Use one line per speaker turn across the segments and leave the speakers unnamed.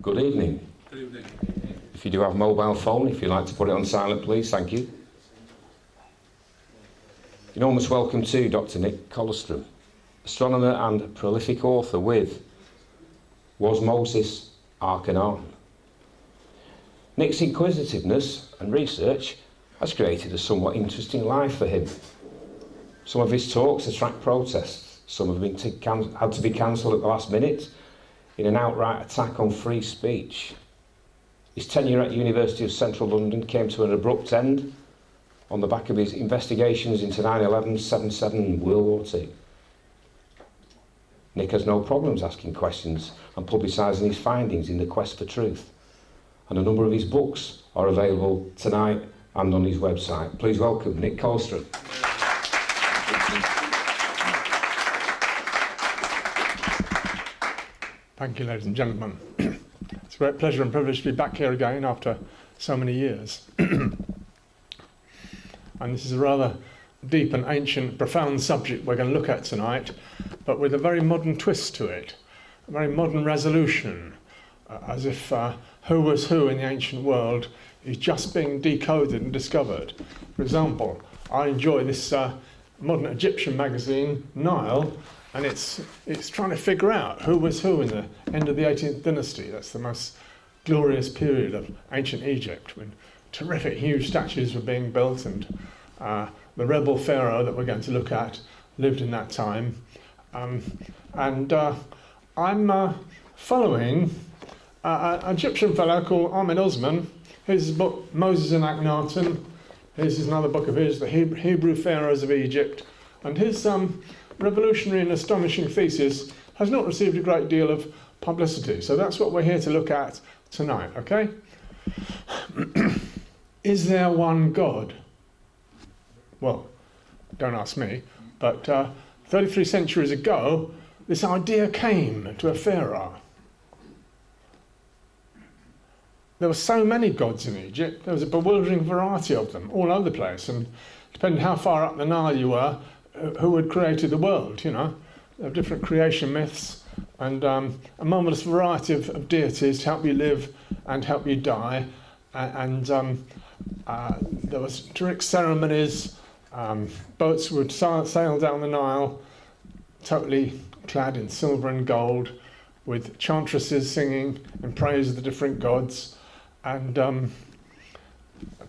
Good evening.
Good evening.
If you do have a mobile phone, if you'd like to put it on silent, please, thank you. Enormous welcome to Dr. Nick Kollerstrom, astronomer and prolific author with Was Moses Akhenaten? Nick's inquisitiveness and research has created a somewhat interesting life for him. Some of his talks attract protests, some have had to be cancelled at the last minute in an outright attack on free speech. His tenure at University of Central London came to an abrupt end on the back of his investigations into 9/11, 7/7 and World War II. Nick has no problems asking questions and publicising his findings in the quest for truth. And a number of his books are available tonight and on his website. Please welcome Nick Kollerstrom.
Thank you, ladies and gentlemen. It's a great pleasure and privilege to be back here again after so many years. And this is a rather deep and ancient, profound subject we're going to look at tonight, but with a very modern twist to it, a very modern resolution, as if who was who in the ancient world is just being decoded and discovered. For example, I enjoy this modern Egyptian magazine, Nile, and it's trying to figure out who was who in the end of the 18th dynasty. That's the most glorious period of ancient Egypt, when terrific, huge statues were being built, and the rebel pharaoh that we're going to look at lived in that time. I'm following an Egyptian fellow called Ahmed Osman. Here's his book, Moses and Akhenaten. Here's another book of his, The Hebrew Pharaohs of Egypt. And his revolutionary and astonishing thesis has not received a great deal of publicity. So that's what we're here to look at tonight, okay? Is there one God? Well, don't ask me, but 33 centuries ago, this idea came to a pharaoh. There were so many gods in Egypt, there was a bewildering variety of them all over the place, and depending how far up the Nile you were, who had created the world, you know. There are different creation myths, and a marvellous variety of deities to help you live and help you die, and there was terrific ceremonies. Boats would sail down the Nile, totally clad in silver and gold, with chantresses singing in praise of the different gods, and a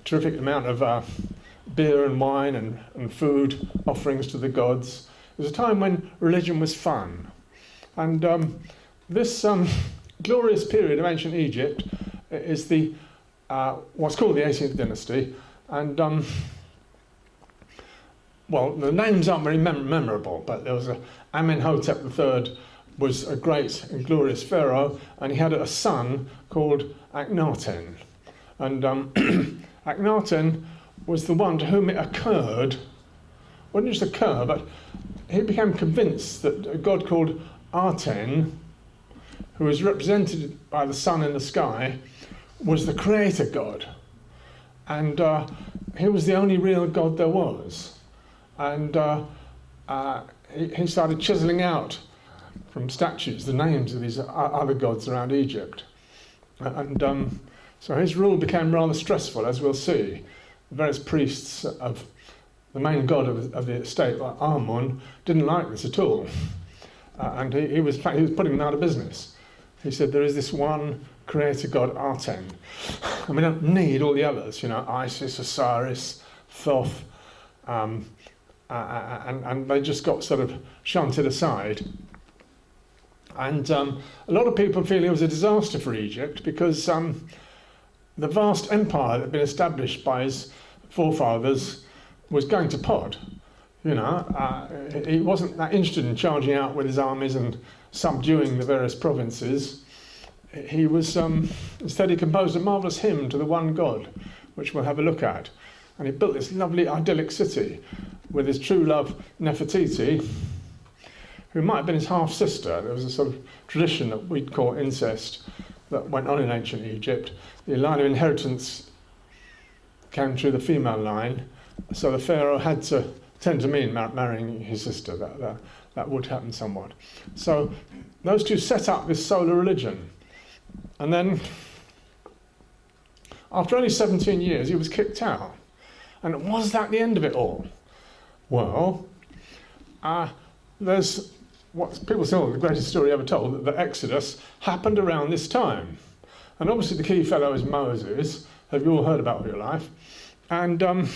terrific amount of beer and wine and food offerings to the gods. It was a time when religion was fun. And this glorious period of ancient Egypt is the what's called the 18th dynasty. And well, the names aren't very memorable, but there was Amenhotep III was a great and glorious pharaoh, and he had a son called Akhenaten. And Akhenaten was the one to whom it occurred, wouldn't just occur, but he became convinced that a god called Aten, who was represented by the sun in the sky, was the creator god. And he was the only real god there was. And he started chiseling out from statues the names of these other gods around Egypt. And so his rule became rather stressful, as we'll see. The various priests of the main god of the estate, like Amun, didn't like this at all. And he was putting them out of business. He said, there is this one creator god, Aten, and we don't need all the others, you know, Isis, Osiris, Thoth, and they just got sort of shunted aside. And a lot of people feel it was a disaster for Egypt because the vast empire that had been established by his forefathers was going to pot. You know, he wasn't that interested in charging out with his armies and subduing the various provinces. He was, instead he composed a marvellous hymn to the one God, which we'll have a look at. And he built this lovely idyllic city with his true love, Nefertiti, who might have been his half-sister. There was a sort of tradition that we'd call incest that went on in ancient Egypt. The line of inheritance came through the female line, so the pharaoh had to tend to mean marrying his sister. That would happen somewhat. So those two set up this solar religion. And then, after only 17 years, he was kicked out. And was that the end of it all? Well, there's what people say, the greatest story ever told, that the Exodus happened around this time. And obviously the key fellow is Moses. Have you all heard about all your life? And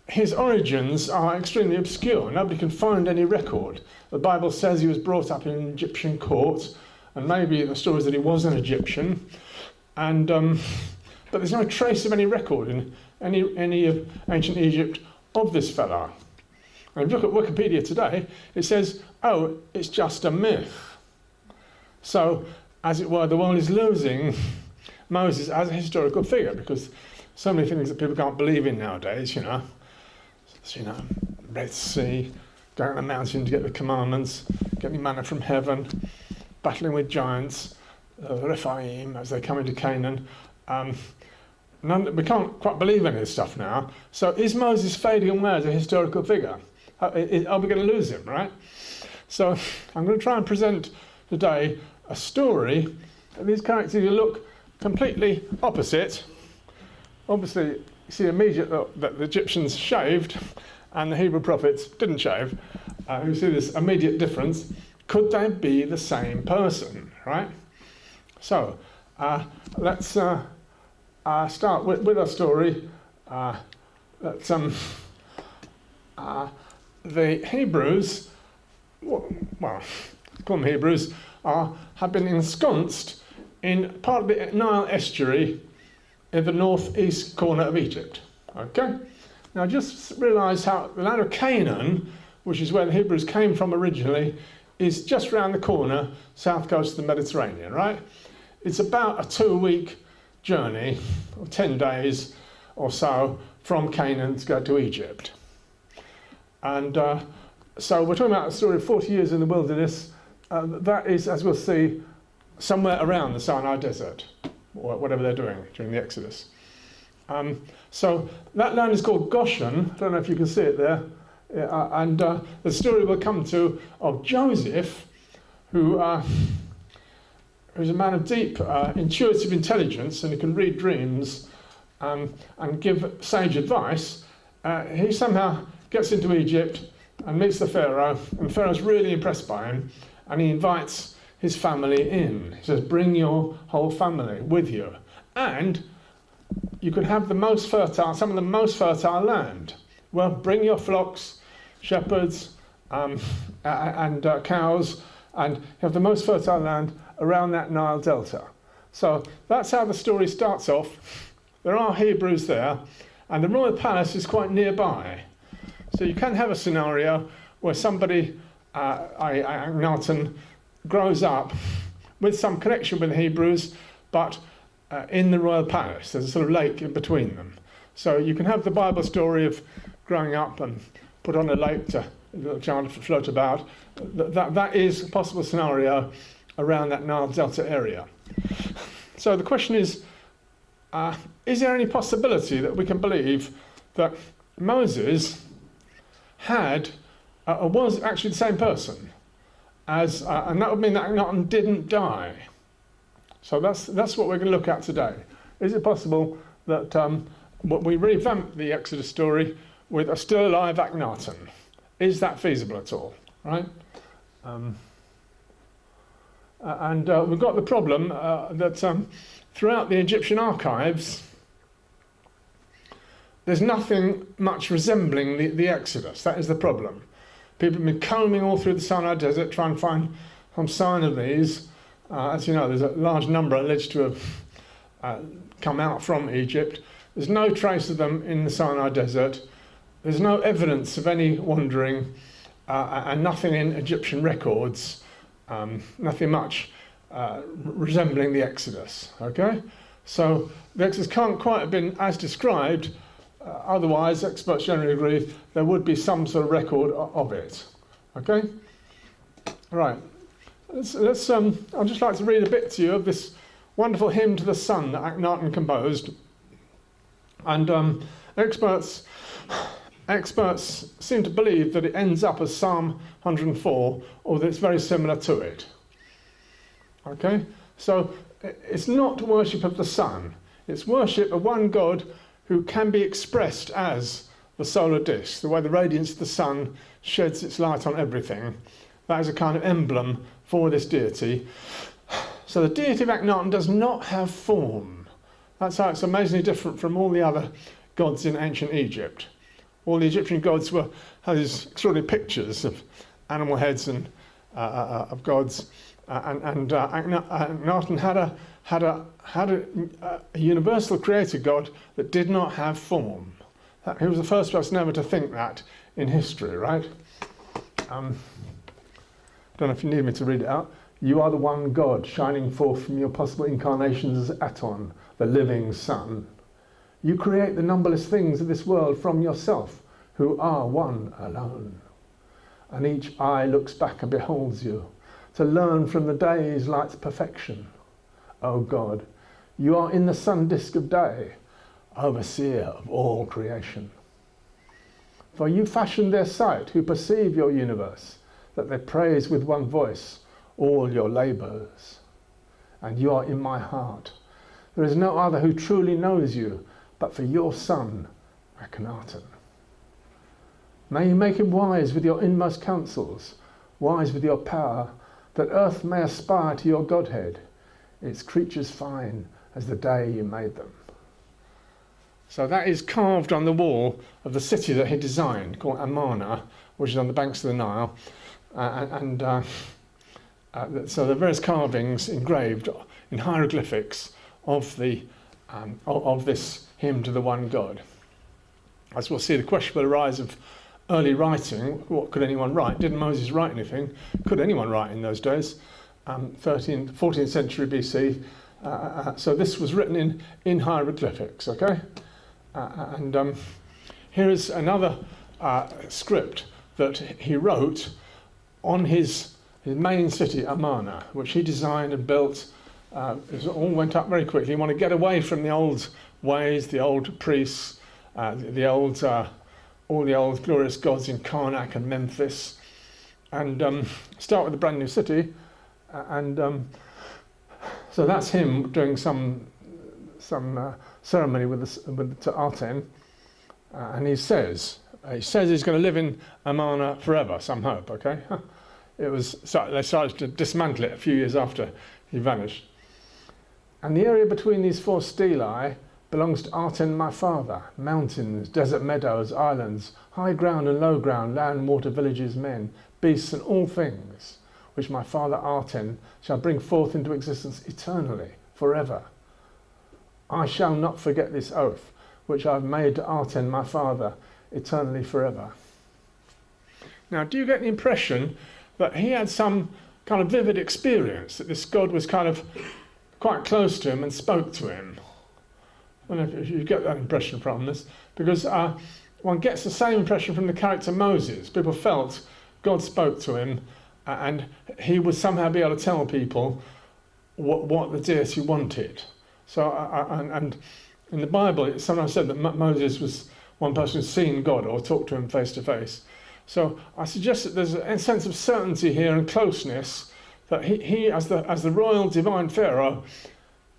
his origins are extremely obscure. Nobody can find any record. The Bible says he was brought up in an Egyptian court, and maybe the story is that he was an Egyptian. And but there's no trace of any record in any of ancient Egypt of this fellow. And if you look at Wikipedia today, it says, oh, it's just a myth. So, as it were, the world is losing Moses as a historical figure, because so many things that people can't believe in nowadays, Red Sea, going on the mountain to get the commandments, getting manna from heaven, battling with giants, Rephaim as they come into Canaan. We can't quite believe any of this stuff now. So is Moses fading away as a historical figure? Are we going to lose him, right? So I'm going to try and present today a story. These characters look completely opposite. Obviously, you see immediately that the Egyptians shaved and the Hebrew prophets didn't shave. You see this immediate difference. Could they be the same person, right? So let's start with our story. The Hebrews, well, call them Hebrews, have been ensconced in part of the Nile estuary in the northeast corner of Egypt. Okay? Now just realise how the land of Canaan, which is where the Hebrews came from originally, is just round the corner, south coast of the Mediterranean, right? It's about a 2-week journey, or 10 days or so, from Canaan to go to Egypt. And so we're talking about a story of 40 years in the wilderness. That is, as we'll see, somewhere around the Sinai desert, or whatever they're doing during the Exodus. So that land is called Goshen. I don't know if you can see it there. And the story we'll come to of Joseph, who's a man of deep intuitive intelligence, and he can read dreams and give sage advice. He somehow gets into Egypt and meets the pharaoh, and Pharaoh's really impressed by him, and he invites his family in. He says, bring your whole family with you, and you can have some of the most fertile land. Well, bring your flocks, shepherds, and cows, and have the most fertile land around that Nile delta. So that's how the story starts off. There are Hebrews there, and the royal palace is quite nearby. So you can have a scenario where somebody, Akhenaten, grows up with some connection with the Hebrews, but in the royal palace. There's a sort of lake in between them. So you can have the Bible story of growing up and put on a lake to a little child to float about. That is a possible scenario around that Nile Delta area. So the question is there any possibility that we can believe that Moses was actually the same person as, and that would mean that Akhenaten didn't die. So that's what we're going to look at today. Is it possible that we revamp the Exodus story with a still alive Akhenaten? Is that feasible at all? Right? And we've got the problem that throughout the Egyptian archives, there's nothing much resembling the Exodus. That is the problem. People have been combing all through the Sinai desert trying to find some sign of these. As you know, there's a large number alleged to have come out from Egypt. There's no trace of them in the Sinai desert. There's no evidence of any wandering, and nothing in Egyptian records, nothing much resembling the Exodus. Okay? So the Exodus can't quite have been as described. Otherwise, experts generally agree there would be some sort of record of it. Okay? Right. Let's I'd just like to read a bit to you of this wonderful hymn to the sun that Akhenaten composed. And experts seem to believe that it ends up as Psalm 104, or that it's very similar to it. Okay? So it's not worship of the sun. It's worship of one God who can be expressed as the solar disk, the way the radiance of the sun sheds its light on everything. That is a kind of emblem for this deity. So the deity of Akhenaten does not have form. That's how it's amazingly different from all the other gods in ancient Egypt. All the Egyptian gods had these extraordinary pictures of animal heads and of gods, and Akhenaten had a universal creator god that did not have form. He was the first person ever to think that in history, right? Don't know if you need me to read it out. You are the one God shining forth from your possible incarnations as Aten, the living sun. You create the numberless things of this world from yourself, who are one alone. And each eye looks back and beholds you, to learn from the day's light's perfection. O God, you are in the sun disk of day, overseer of all creation. For you fashioned their sight, who perceive your universe, that they praise with one voice all your labours. And you are in my heart. There is no other who truly knows you, but for your son, Akhenaten. May you make him wise with your inmost counsels, wise with your power, that earth may aspire to your Godhead, its creatures fine as the day you made them. So that is carved on the wall of the city that he designed, called Amarna, which is on the banks of the Nile. So there are various carvings engraved in hieroglyphics of this hymn to the one God. As we'll see, the question will arise of early writing. What could anyone write? Didn't Moses write anything? Could anyone write in those days? 14th century BC. So this was written in hieroglyphics, okay? Here is another script that he wrote on his main city, Amarna, which he designed and built. It all went up very quickly. He wanted to get away from the old ways, the old priests, all the old glorious gods in Karnak and Memphis, and start with a brand new city. So that's him doing some ceremony to Aten, and he says he's going to live in Amarna forever. Some hope, okay. They started to dismantle it a few years after he vanished. And the area between these four stelae belongs to Aten, my father. Mountains, desert meadows, islands, high ground and low ground, land, water, villages, men, beasts, and all things, which my father Aten shall bring forth into existence eternally, forever. I shall not forget this oath, which I have made to Aten, my father, eternally, forever. Now, do you get the impression that he had some kind of vivid experience, that this God was kind of quite close to him and spoke to him? I don't know if you get that impression from this, because one gets the same impression from the character Moses. People felt God spoke to him and he would somehow be able to tell people what the deity wanted. So, and in the Bible, it's sometimes said that Moses was one person who's seen God or talked to him face to face. So I suggest that there's a sense of certainty here and closeness, that he as the royal divine pharaoh,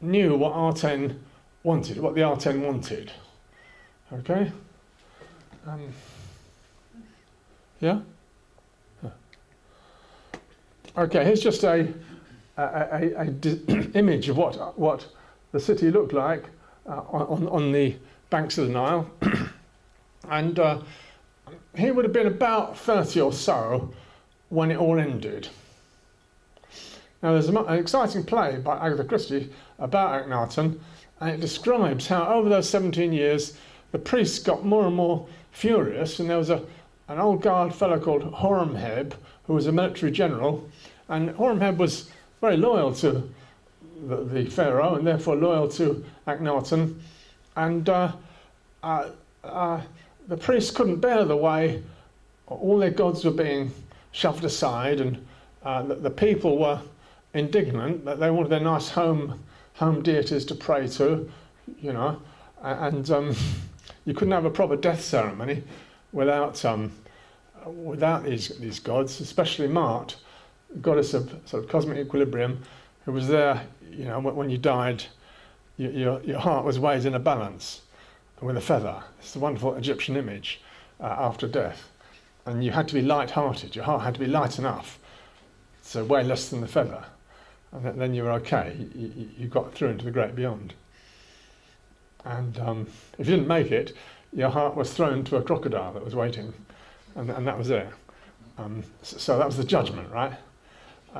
knew what Aten wanted, what the Aten wanted. Okay? Yeah? Okay, here's just a image of what the city looked like on the banks of the Nile. And he would have been about 30 or so when it all ended. Now there's an exciting play by Agatha Christie about Akhenaten, and it describes how over those 17 years the priests got more and more furious, and there was an old guard fellow called Horemheb, who was a military general, and Horemheb was very loyal to the pharaoh and therefore loyal to Akhenaten, and the priests couldn't bear the way all their gods were being shoved aside, and the people were indignant that they wanted their nice home deities to pray to, you know, and you couldn't have a proper death ceremony without these gods, especially Mart, goddess of sort of cosmic equilibrium, who was there, when you died, your heart was weighed in a balance with a feather. It's a wonderful Egyptian image after death. And you had to be light-hearted. Your heart had to be light enough to weigh less than the feather. And then you were okay. You got through into the great beyond. And if you didn't make it, your heart was thrown to a crocodile that was waiting. And that was it. So that was the judgment, right?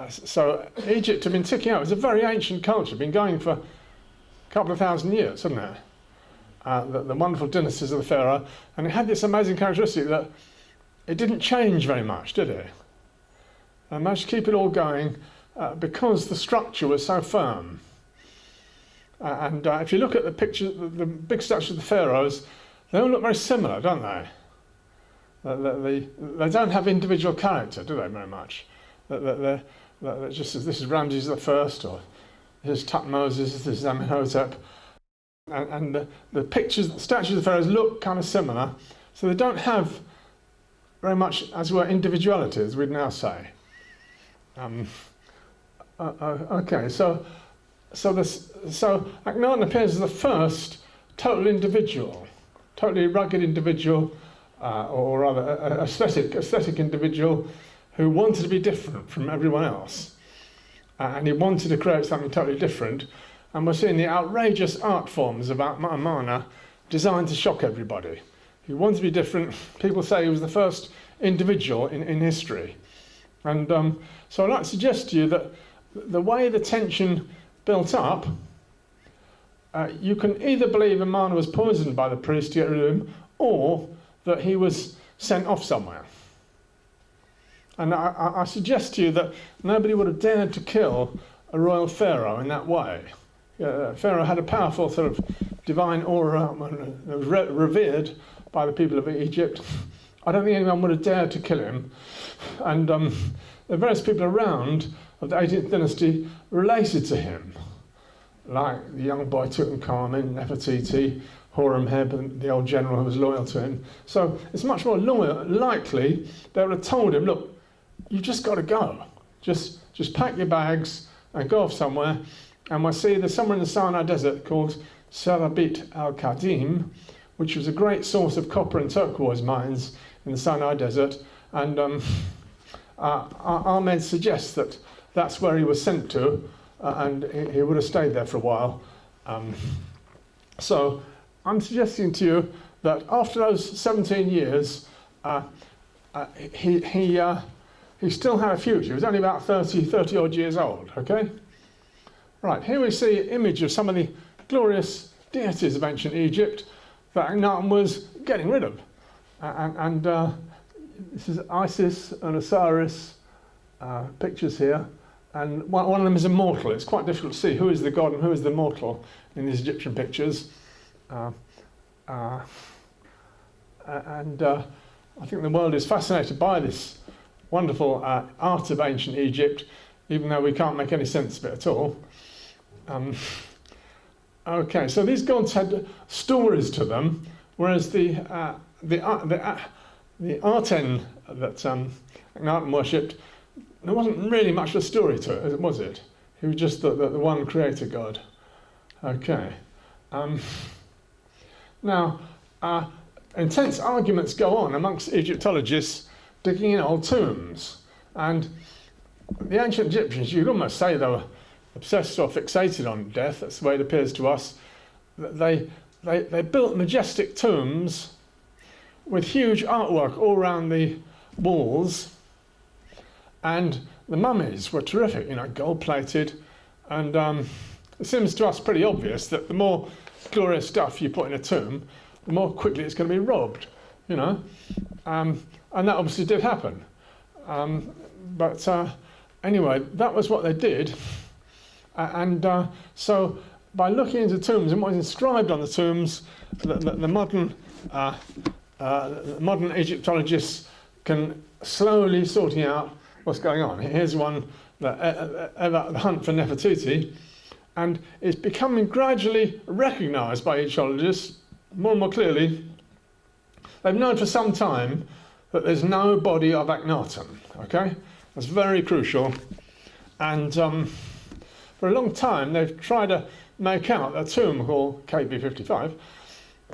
So Egypt had been ticking out. It was a very ancient culture, been going for a couple of thousand years, hadn't it? The wonderful dynasties of the pharaoh. And it had this amazing characteristic that it didn't change very much, did it? They managed to keep it all going because the structure was so firm. And if you look at the pictures, the big statues of the pharaohs, they all look very similar, don't they? They don't have individual character, do they, very much? They're just as this is Ramses the First, or this is Tutmosis, this is Amenhotep. And the pictures, the statues of the pharaohs look kind of similar, so they don't have very much, as it were, individuality, as we'd now say. Okay, so Akhenaten appears as the first total individual, totally rugged individual, or rather aesthetic individual who wanted to be different from everyone else. And he wanted to create something totally different. And we're seeing the outrageous art forms of Amana designed to shock everybody. He wanted to be different. People say he was the first individual in history. And so I'd like to suggest to you that the way the tension built up, you can either believe Amana was poisoned by the priest to get rid of him, or that he was sent off somewhere. And I suggest to you that nobody would have dared to kill a royal pharaoh in that way. Pharaoh had a powerful sort of divine aura that was revered by the people of Egypt. I don't think anyone would have dared to kill him. And the various people around of the 18th dynasty related to him, like the young boy Tutankhamun, Nefertiti, Horemheb, the old general who was loyal to him. So it's much more likely they would have told him, look, you've just got to go. Just pack your bags and go off somewhere. And we'll see there's somewhere in the Sinai desert called Sarabit al-Qadim, which was a great source of copper and turquoise mines in the Sinai desert. And Ahmed suggests that that's where he was sent to, and he would have stayed there for a while. So I'm suggesting to you that after those 17 years, he still had a future. He was only about 30 odd years old, okay? Right, here we see an image of some of the glorious deities of ancient Egypt that Akhenaten was getting rid of. And this is Isis and Osiris pictures here. And one of them is immortal. It's quite difficult to see who is the god and who is the mortal in these Egyptian pictures. And I think the world is fascinated by this wonderful art of ancient Egypt, even though we can't make any sense of it at all. Okay, so these gods had stories to them, whereas the Aten that Akhenaten worshipped, there wasn't really much of a story to it, was it? He was just the one creator god. Okay. Now, intense arguments go on amongst Egyptologists digging in old tombs. And the ancient Egyptians, you'd almost say they were obsessed or fixated on death. That's the way it appears to us. They built majestic tombs with huge artwork all around the walls. And the mummies were terrific, gold-plated. And it seems to us pretty obvious that the more glorious stuff you put in a tomb, the more quickly it's going to be robbed, And that obviously did happen. But anyway, that was what they did. So by looking into tombs and what is inscribed on the tombs, the modern Egyptologists can slowly sorting out what's going on. Here's one, the hunt for Nefertiti, and it's becoming gradually recognised by Egyptologists more and more clearly. They've known for some time that there's no body of Akhenaten, okay? That's very crucial. And for a long time they've tried to make out a tomb called KB55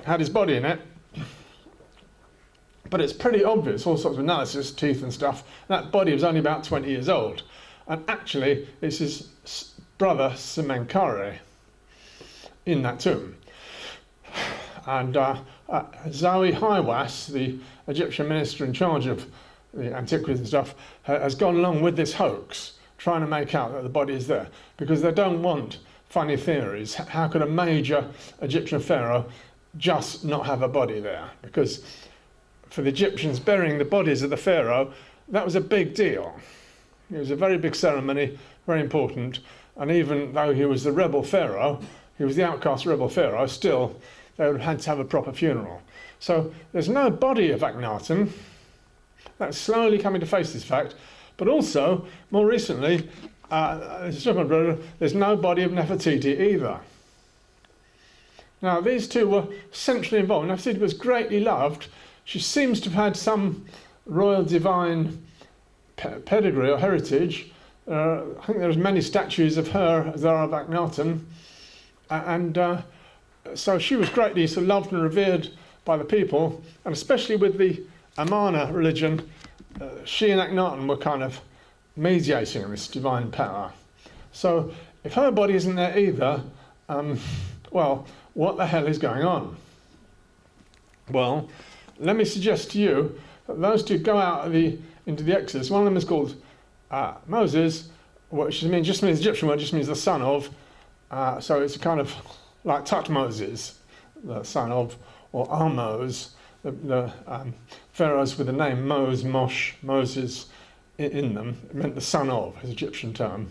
had his body in it, but it's pretty obvious, all sorts of analysis, teeth and stuff, that body was only about 20 years old. And actually, it's his brother Semenkare in that tomb. And Zawi Hawass, the Egyptian minister in charge of the antiquities and stuff, has gone along with this hoax, trying to make out that the body is there, because they don't want funny theories. How could a major Egyptian pharaoh just not have a body there? Because for the Egyptians, burying the bodies of the pharaoh, that was a big deal. It was a very big ceremony, very important, and even though he was the rebel pharaoh, he was the outcast rebel pharaoh, still they would have had to have a proper funeral. So there's no body of Akhenaten. That's slowly coming to face this fact. But also, more recently, there's no body of Nefertiti either. Now, these two were centrally involved. Nefertiti was greatly loved. She seems to have had some royal divine pedigree or heritage. I think there's many statues of her as there are of Akhenaten. And so she was greatly sort of loved and revered by the people, and especially with the Amana religion, she and Akhenaten were kind of mediating this divine power. So if her body isn't there either, well, what the hell is going on? Well, let me suggest to you that those two go out into the Exodus. One of them is called Moses, which just means Egyptian word, just means the son of. So it's a kind of like Tutmosis, the son of, or Ahmose, the pharaohs with the name Mosh, Moses in them. It meant the son of, his Egyptian term.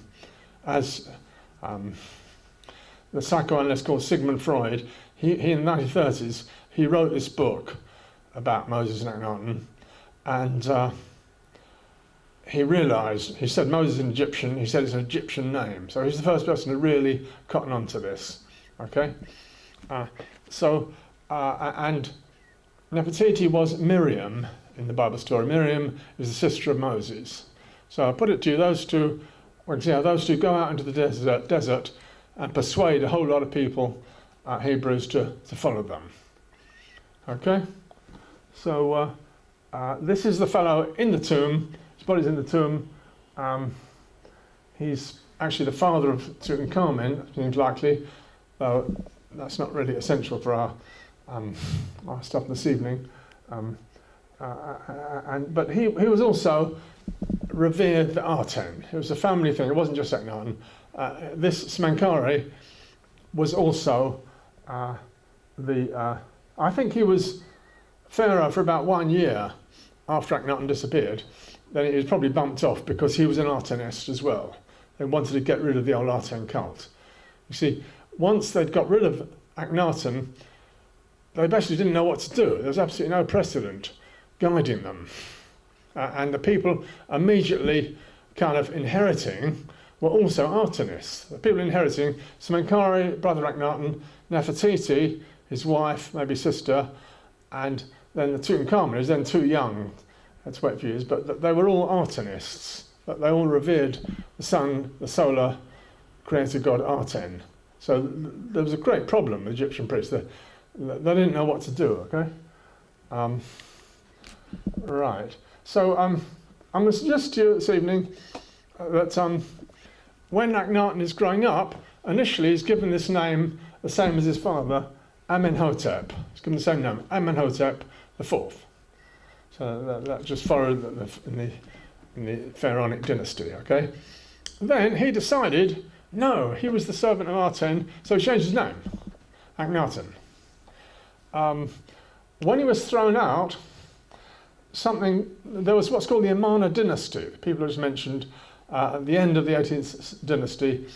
As the psychoanalyst called Sigmund Freud, he in the 1930s, he wrote this book about Moses and Akhenaten, and he realised, he said Moses is an Egyptian, he said it's an Egyptian name. So he's the first person to really cotton on to this, okay? And Nefertiti was Miriam in the Bible story. Miriam is the sister of Moses. So I put it to you, those two, we can see how those two go out into the desert and persuade a whole lot of people, Hebrews, to follow them. Okay? So this is the fellow in the tomb. His body's in the tomb. He's actually the father of Tutankhamen, seems likely, though that's not really essential for our stuff this evening. But he was also revered at Aten. It was a family thing. It wasn't just Akhenaten. This Semenkare was also I think he was pharaoh for about 1 year after Akhenaten disappeared. Then he was probably bumped off because he was an Atenist as well. They wanted to get rid of the old Aten cult. You see, once they'd got rid of Akhenaten, they basically didn't know what to do. There was absolutely no precedent guiding them. And the people immediately kind of inheriting were also Atenists. The people inheriting, Semenkare, brother Akhenaten, Nefertiti, his wife, maybe sister, and then the Tutankhamen, who was then too young, that's wait for years, but they were all Atenists. But they all revered the sun, the solar creator god Aten. So there was a great problem with Egyptian priests. They didn't know what to do, okay? Right. So I'm going to suggest to you this evening that when Akhenaten is growing up, initially he's given this name, the same as his father, Amenhotep. He's given the same name, Amenhotep IV. So that just followed in the pharaonic dynasty, okay? Then he decided, no, he was the servant of Aten, so he changed his name, Akhenaten. When he was thrown out, there was what's called the Amana dynasty. People have just mentioned at the end of the 18th dynasty,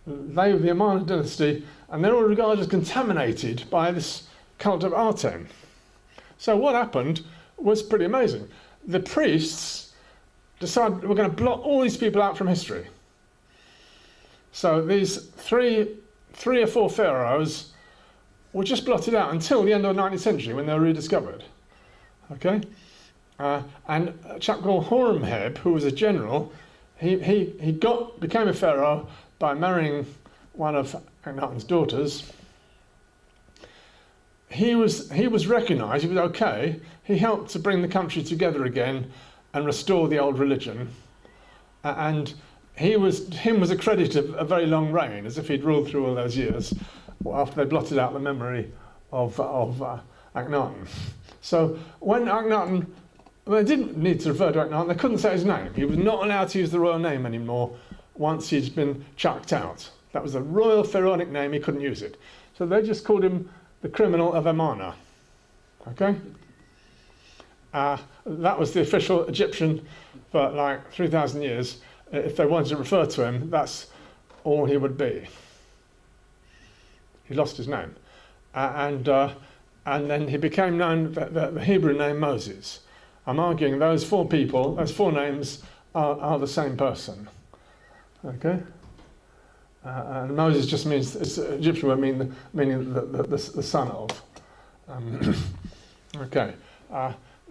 they were the Amana dynasty, and they're all regarded as contaminated by this cult of Aten. So what happened was pretty amazing. The priests decided we're going to blot all these people out from history. So these three or four pharaohs were just blotted out until the end of the 19th century when they were rediscovered. Okay? And a chap called Horemheb, who was a general, he became a pharaoh, by marrying one of Akhenaten's daughters, he was recognised, he was okay. He helped to bring the country together again and restore the old religion. And him was accredited a very long reign, as if he'd ruled through all those years, after they blotted out the memory of Akhenaten. So when Akhenaten, they didn't need to refer to Akhenaten, they couldn't say his name. He was not allowed to use the royal name anymore once he'd been chucked out. That was the royal pharaonic name, he couldn't use it. So they just called him the criminal of Amarna. Okay? That was the official Egyptian for like 3,000 years. If they wanted to refer to him, that's all he would be. He lost his name. And then he became known, the Hebrew name Moses. I'm arguing those four people, those four names are the same person. Okay? And Moses just means, it's Egyptian word meaning the son of. Okay.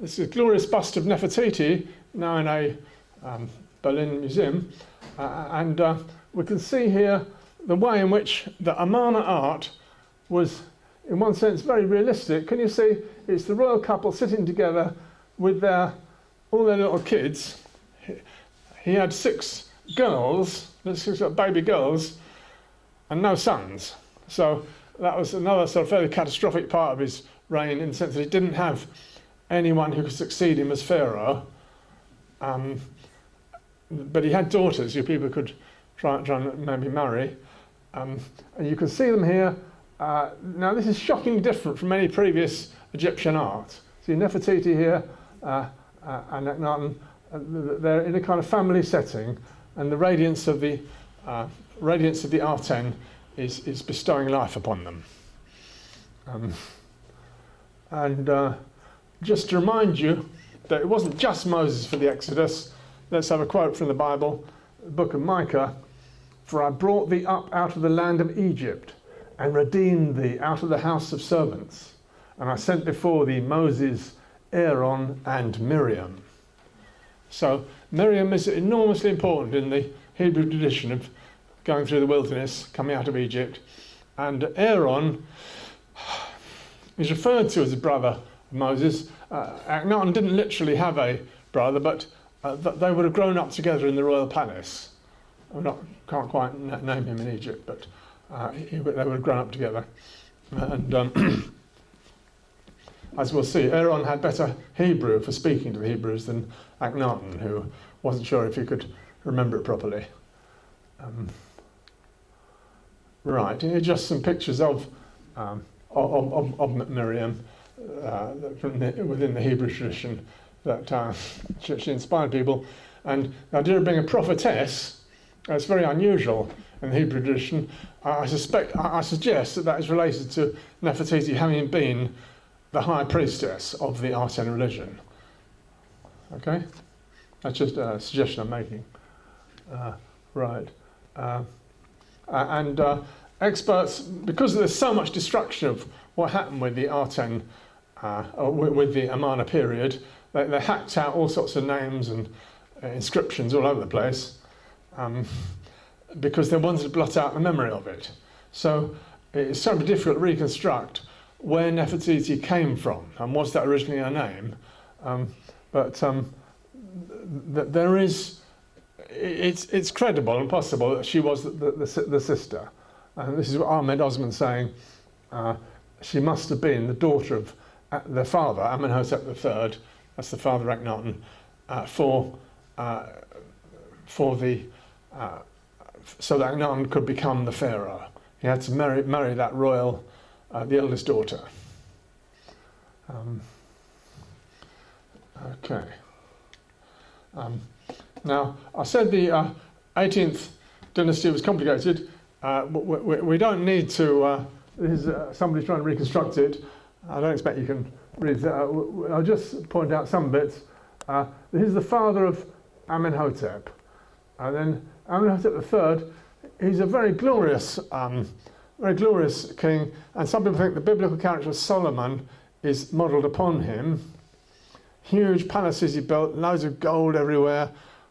This is a glorious bust of Nefertiti, now in a Berlin museum. And we can see here the way in which the Amarna art was, in one sense, very realistic. Can you see? It's the royal couple sitting together with all their little kids. He had 6 girls, 6 baby girls, and no sons. So that was another sort of fairly catastrophic part of his reign, in the sense that he didn't have anyone who could succeed him as pharaoh. But he had daughters who people could try and maybe marry. And you can see them here. Now this is shockingly different from any previous Egyptian art. See Nefertiti here and Akhenaten, they're in a kind of family setting, and the radiance of the Aten is bestowing life upon them. Just to remind you that it wasn't just Moses for the Exodus. Let's have a quote from the Bible, the book of Micah. "For I brought thee up out of the land of Egypt, and redeemed thee out of the house of servants. And I sent before thee Moses, Aaron, and Miriam." So Miriam is enormously important in the Hebrew tradition of going through the wilderness, coming out of Egypt. And Aaron is referred to as a brother of Moses. Akhenaten didn't literally have a brother, but they would have grown up together in the royal palace. Can't quite name him in Egypt, but they would have grown up together. And as we'll see, Aaron had better Hebrew for speaking to the Hebrews than Akhenaten, who wasn't sure if he could remember it properly. Right, here are just some pictures of Miriam within the Hebrew tradition that she inspired people. And the idea of being a prophetess, it's very unusual in the Hebrew tradition. I suggest that is related to Nefertiti having been the high priestess of the Aten religion. Okay? That's just a suggestion I'm making. Right. Experts, because there's so much destruction of what happened with the Aten, with the Amarna period, they hacked out all sorts of names and inscriptions all over the place, because they wanted to blot out the memory of it. So it's so difficult to reconstruct where Nefertiti came from, and was that originally her name? There is, it's credible and possible that she was the sister. And this is what Ahmed Osman's saying. She must have been the daughter of the father, Amenhotep III, that's the father of Akhenaten, so that Akhenaten could become the pharaoh. He had to marry that royal, the eldest daughter. Okay. Now, I said the 18th dynasty was complicated. We don't need to, this is somebody trying to reconstruct it. I don't expect you can read that. I'll just point out some bits. This is the father of Amenhotep. And then Amenhotep III, he's a very glorious king. And some people think the biblical character of Solomon is modelled upon him. Huge palaces he built, loads of gold everywhere,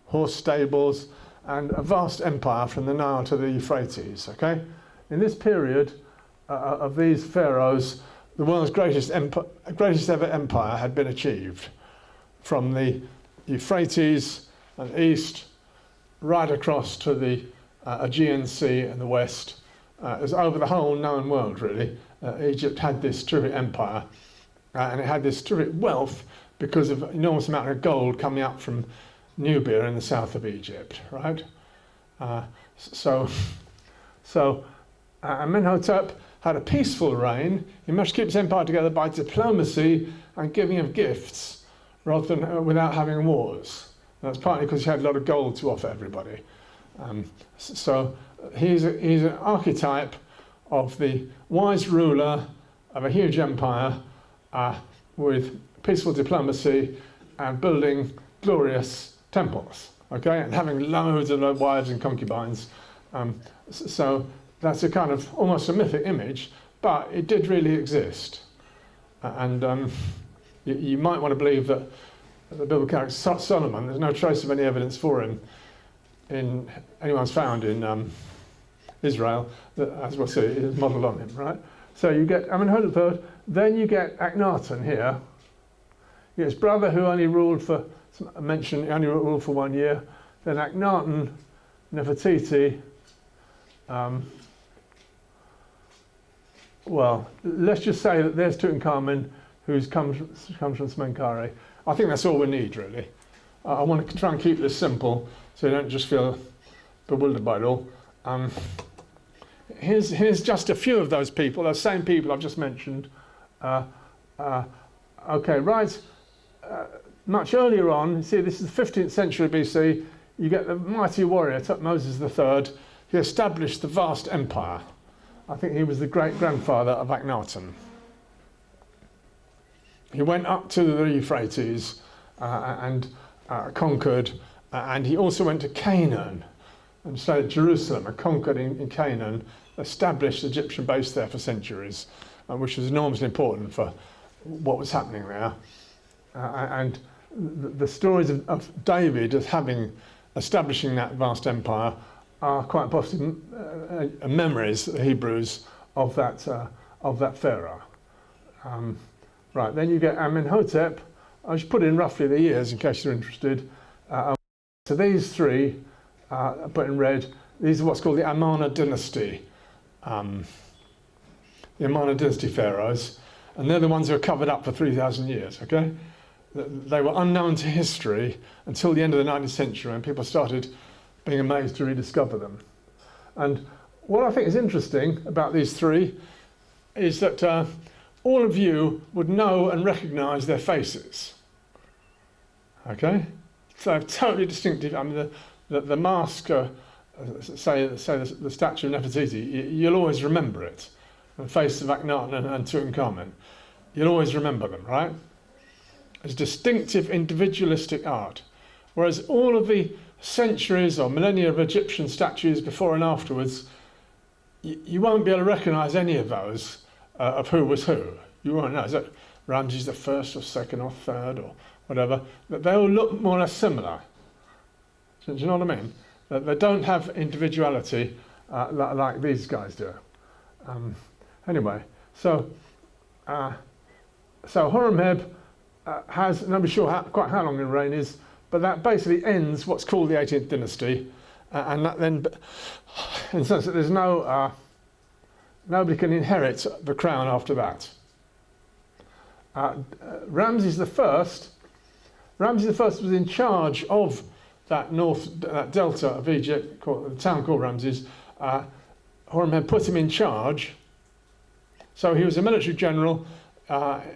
horse stables. and a vast empire from the Nile to the Euphrates. Okay, in this period of these pharaohs, the world's greatest ever empire had been achieved, from the Euphrates and east right across to the Aegean Sea in the west. It was over the whole known world, really. Egypt had this terrific empire, and it had this terrific wealth because of an enormous amount of gold coming up from Nubia in the south of Egypt, right? So Amenhotep had a peaceful reign. He managed to keep his empire together by diplomacy and giving of gifts, rather than without having wars. And that's partly because he had a lot of gold to offer everybody. So he's an archetype of the wise ruler of a huge empire with peaceful diplomacy and building glorious temples, okay, and having loads of wives and concubines. So that's a kind of almost a mythic image, but it did really exist. And you might want to believe that the biblical character Solomon, there's no trace of any evidence for him in anyone's found in Israel that, as we'll see, is modelled on him, right? So you get Amenhotep, then you get Akhenaten here. You get his brother, who only ruled for, mentioned, only ruled for 1 year. Then Akhenaten, Nefertiti. Well, let's just say that there's Tutankhamun, who comes from Smenkhare. I think that's all we need, really. I want to try and keep this simple, so you don't just feel bewildered by it all. Here's just a few of those people, those same people I've just mentioned. Okay, right. Much earlier on, see, this is the 15th century BC, you get the mighty warrior, Moses III. He established the vast empire. I think he was the great-grandfather of Akhenaten. He went up to the Euphrates and conquered, and he also went to Canaan and stayed at Jerusalem and conquered in Canaan, established Egyptian base there for centuries, which was enormously important for what was happening there. And the stories of David as establishing that vast empire are quite possibly memories, the Hebrews, of that pharaoh. Right, then you get Amenhotep. I just put in roughly the years in case you're interested. So these three, I put in red, these are what's called the Amarna dynasty. The Amarna dynasty pharaohs, and they're the ones who are covered up for 3,000 years, okay? They were unknown to history until the end of the 19th century, when people started being amazed to rediscover them. And what I think is interesting about these three is that all of you would know and recognise their faces. Okay? So totally distinctive. I mean, the mask, say the statue of Nefertiti, you'll always remember it. The face of Akhenaten and Tutankhamun. You'll always remember them, right? It's distinctive individualistic art. Whereas all of the centuries or millennia of Egyptian statues before and afterwards, you won't be able to recognise any of those of who was who. You won't know. Is that Ramses the first or second or third or whatever? They all look more or less similar. Do you know what I mean? They don't have individuality like these guys do. Anyway, so Horemheb has, nobody's sure quite how long the reign is, but that basically ends what's called the 18th dynasty, and that then, in the sense that there's nobody can inherit the crown after that. Ramses I was in charge of that delta of Egypt, the town called Ramses. Horemheb put him in charge. So he was a military general.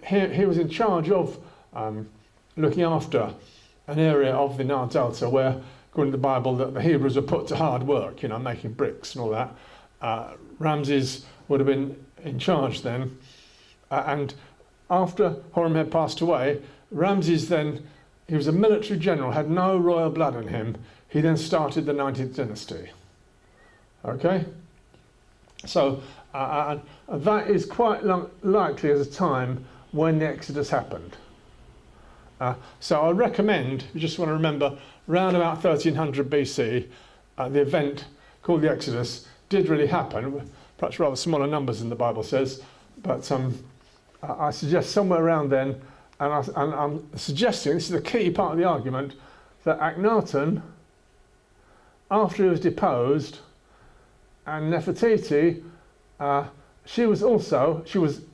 He was in charge of looking after an area of the Nile Delta where, according to the Bible, the Hebrews were put to hard work, making bricks and all that. Ramses would have been in charge then. And after Horemheb passed away, Ramses then, he was a military general, had no royal blood in him. He then started the 19th dynasty. Okay? So that is quite likely as a time when the Exodus happened. So I recommend, you just want to remember, around about 1300 BC, the event called the Exodus did really happen, perhaps rather smaller numbers than the Bible says, but I suggest somewhere around then, and I'm suggesting, this is the key part of the argument, that Akhenaten, after he was deposed, and Nefertiti, she was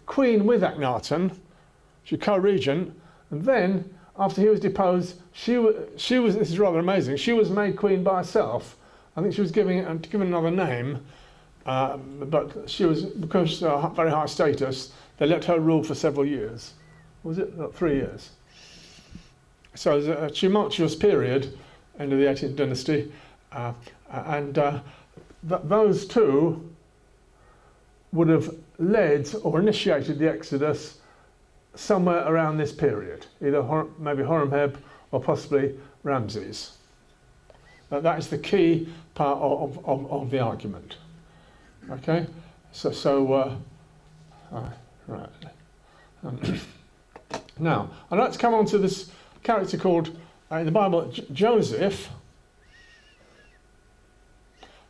queen with Akhenaten, she was co-regent, and then after he was deposed, she was, this is rather amazing, she was made queen by herself. I think she was given another name, but she was, because very high status, they let her rule for several years. Was it? 3 years. So it was a tumultuous period, end of the 18th dynasty, those two would have led or initiated the Exodus somewhere around this period, either maybe Horemheb or possibly Ramses. That is the key part of the argument. Okay, right. Now, I'd like to come on to this character called, in the Bible, Joseph.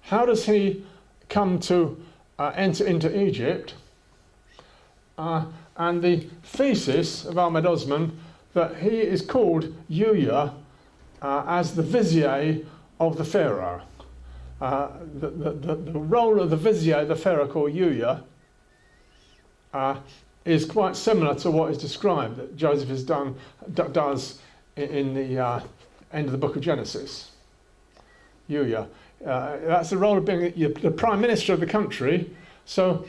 How does he come to enter into Egypt? And the thesis of Ahmed Osman that he is called Yuya as the vizier of the pharaoh. The role of the vizier, the pharaoh called Yuya, is quite similar to what is described that Joseph does in the end of the book of Genesis. Yuya. That's the role of being the prime minister of the country. So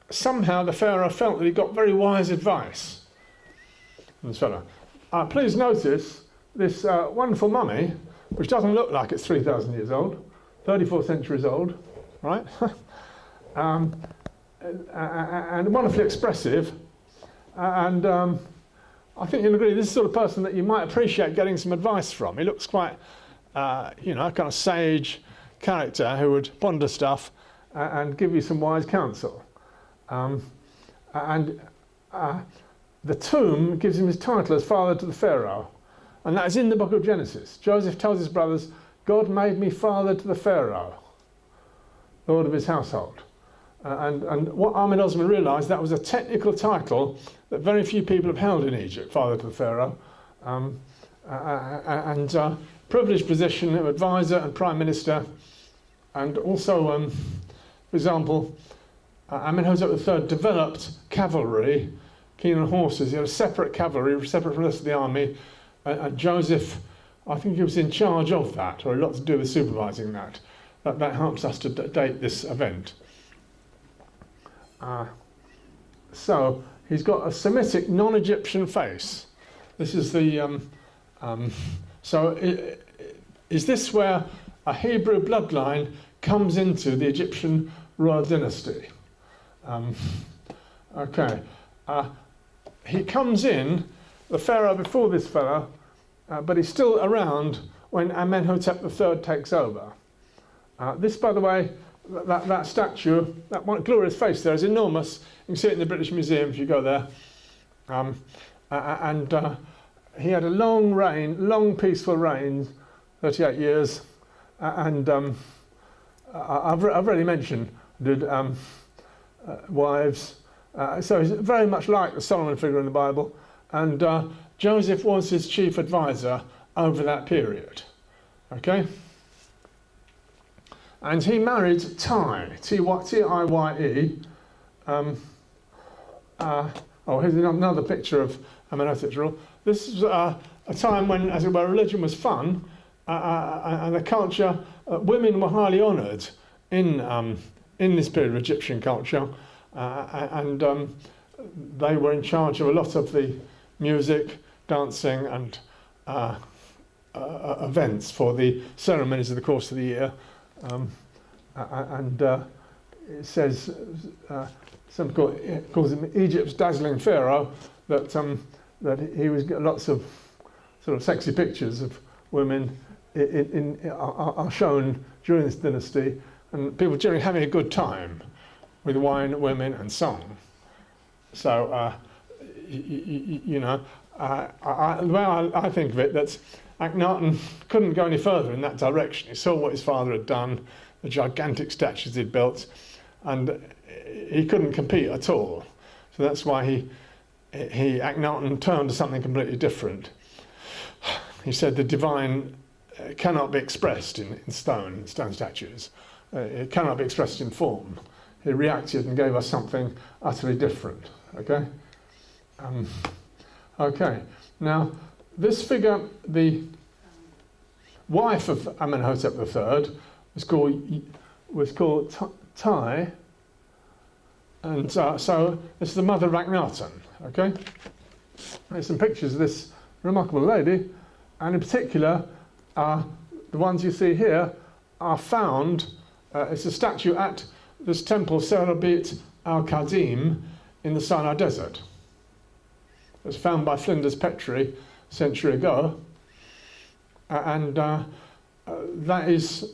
somehow the pharaoh felt that he got very wise advice from this fellow. Please notice this wonderful mummy, which doesn't look like it's 3,000 years old, 34 centuries old, right? And wonderfully expressive. And I think you'll agree, this is the sort of person that you might appreciate getting some advice from. He looks quite, kind of sage character who would ponder stuff and give you some wise counsel. The tomb gives him his title as father to the pharaoh, and that is in the book of Genesis. Joseph tells his brothers, God made me father to the pharaoh, lord of his household. And what Ahmed Osman realised, that was a technical title that very few people have held in Egypt, father to the pharaoh, privileged position of advisor and prime minister, and also, for example, Amenhotep III developed cavalry, keen on horses. He had a separate cavalry, separate from the rest of the army, and Joseph, I think he was in charge of that, or a lot to do with supervising that. That helps us to date this event. So he's got a Semitic, non-Egyptian face. This is the. Is this where a Hebrew bloodline comes into the Egyptian royal dynasty? He comes in, the pharaoh before this fellow, but he's still around when Amenhotep III takes over. This, by the way, that statue, that one glorious face there is enormous. You can see it in the British Museum if you go there. He had a long reign, long peaceful reign, 38 years. I've already mentioned wives. So he's very much like the Solomon figure in the Bible. And Joseph was his chief advisor over that period. Okay? And he married Tai, T-I-Y-E. Here's another picture of Amenhotep's rule. This is a time when, as it were, religion was fun, and the culture, women were highly honoured in this period of Egyptian culture, and they were in charge of a lot of the music, dancing, and events for the ceremonies of the course of the year. It says, some calls him Egypt's dazzling pharaoh, that he was getting lots of sort of sexy pictures of women are shown during this dynasty, and people generally having a good time with wine, women, and song. So, The way I think of it, that Akhenaten couldn't go any further in that direction. He saw what his father had done, the gigantic statues he'd built, and he couldn't compete at all. So that's why Akhenaten turned to something completely different. He said the divine cannot be expressed in stone statues. It cannot be expressed in form. He reacted and gave us something utterly different. Okay? Okay. Now, this figure, the wife of Amenhotep III, was called Tai, and so this is the mother of Akhenaten. Okay? There's some pictures of this remarkable lady, and in particular, the ones you see here are found. It's a statue at this temple, Serabit al-Qadim, in the Sinai Desert. It was found by Flinders Petrie a century ago, and that is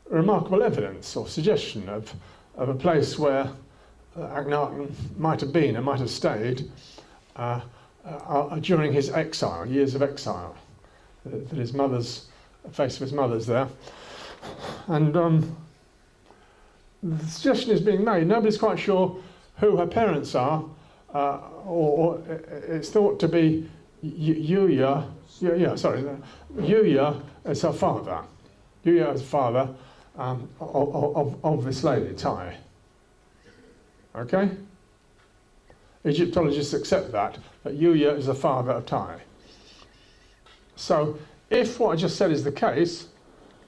remarkable evidence or suggestion of a place where Akhenaten might have been and might have stayed during his exile, years of exile. That his mother's, face of his mother's there. And the suggestion is being made. Nobody's quite sure who her parents are, or it's thought to be Yuya as her father. Yuya is the father of this lady, Tai. Okay? Egyptologists accept that Yuya is the father of Tai. So, if what I just said is the case,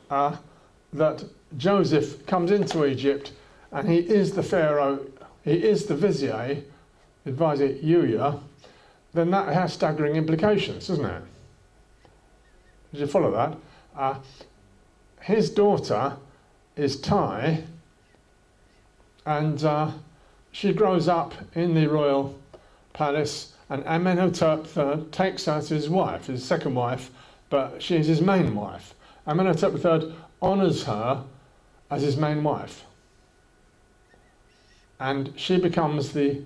that Joseph comes into Egypt and he is the pharaoh, he is the vizier, advisor Yuya, then that has staggering implications, doesn't it? Did you follow that? His daughter is Tai, and she grows up in the royal palace, and Amenhotep III takes her as his wife, his second wife, but she is his main wife. Amenhotep III honours her as his main wife. And she becomes the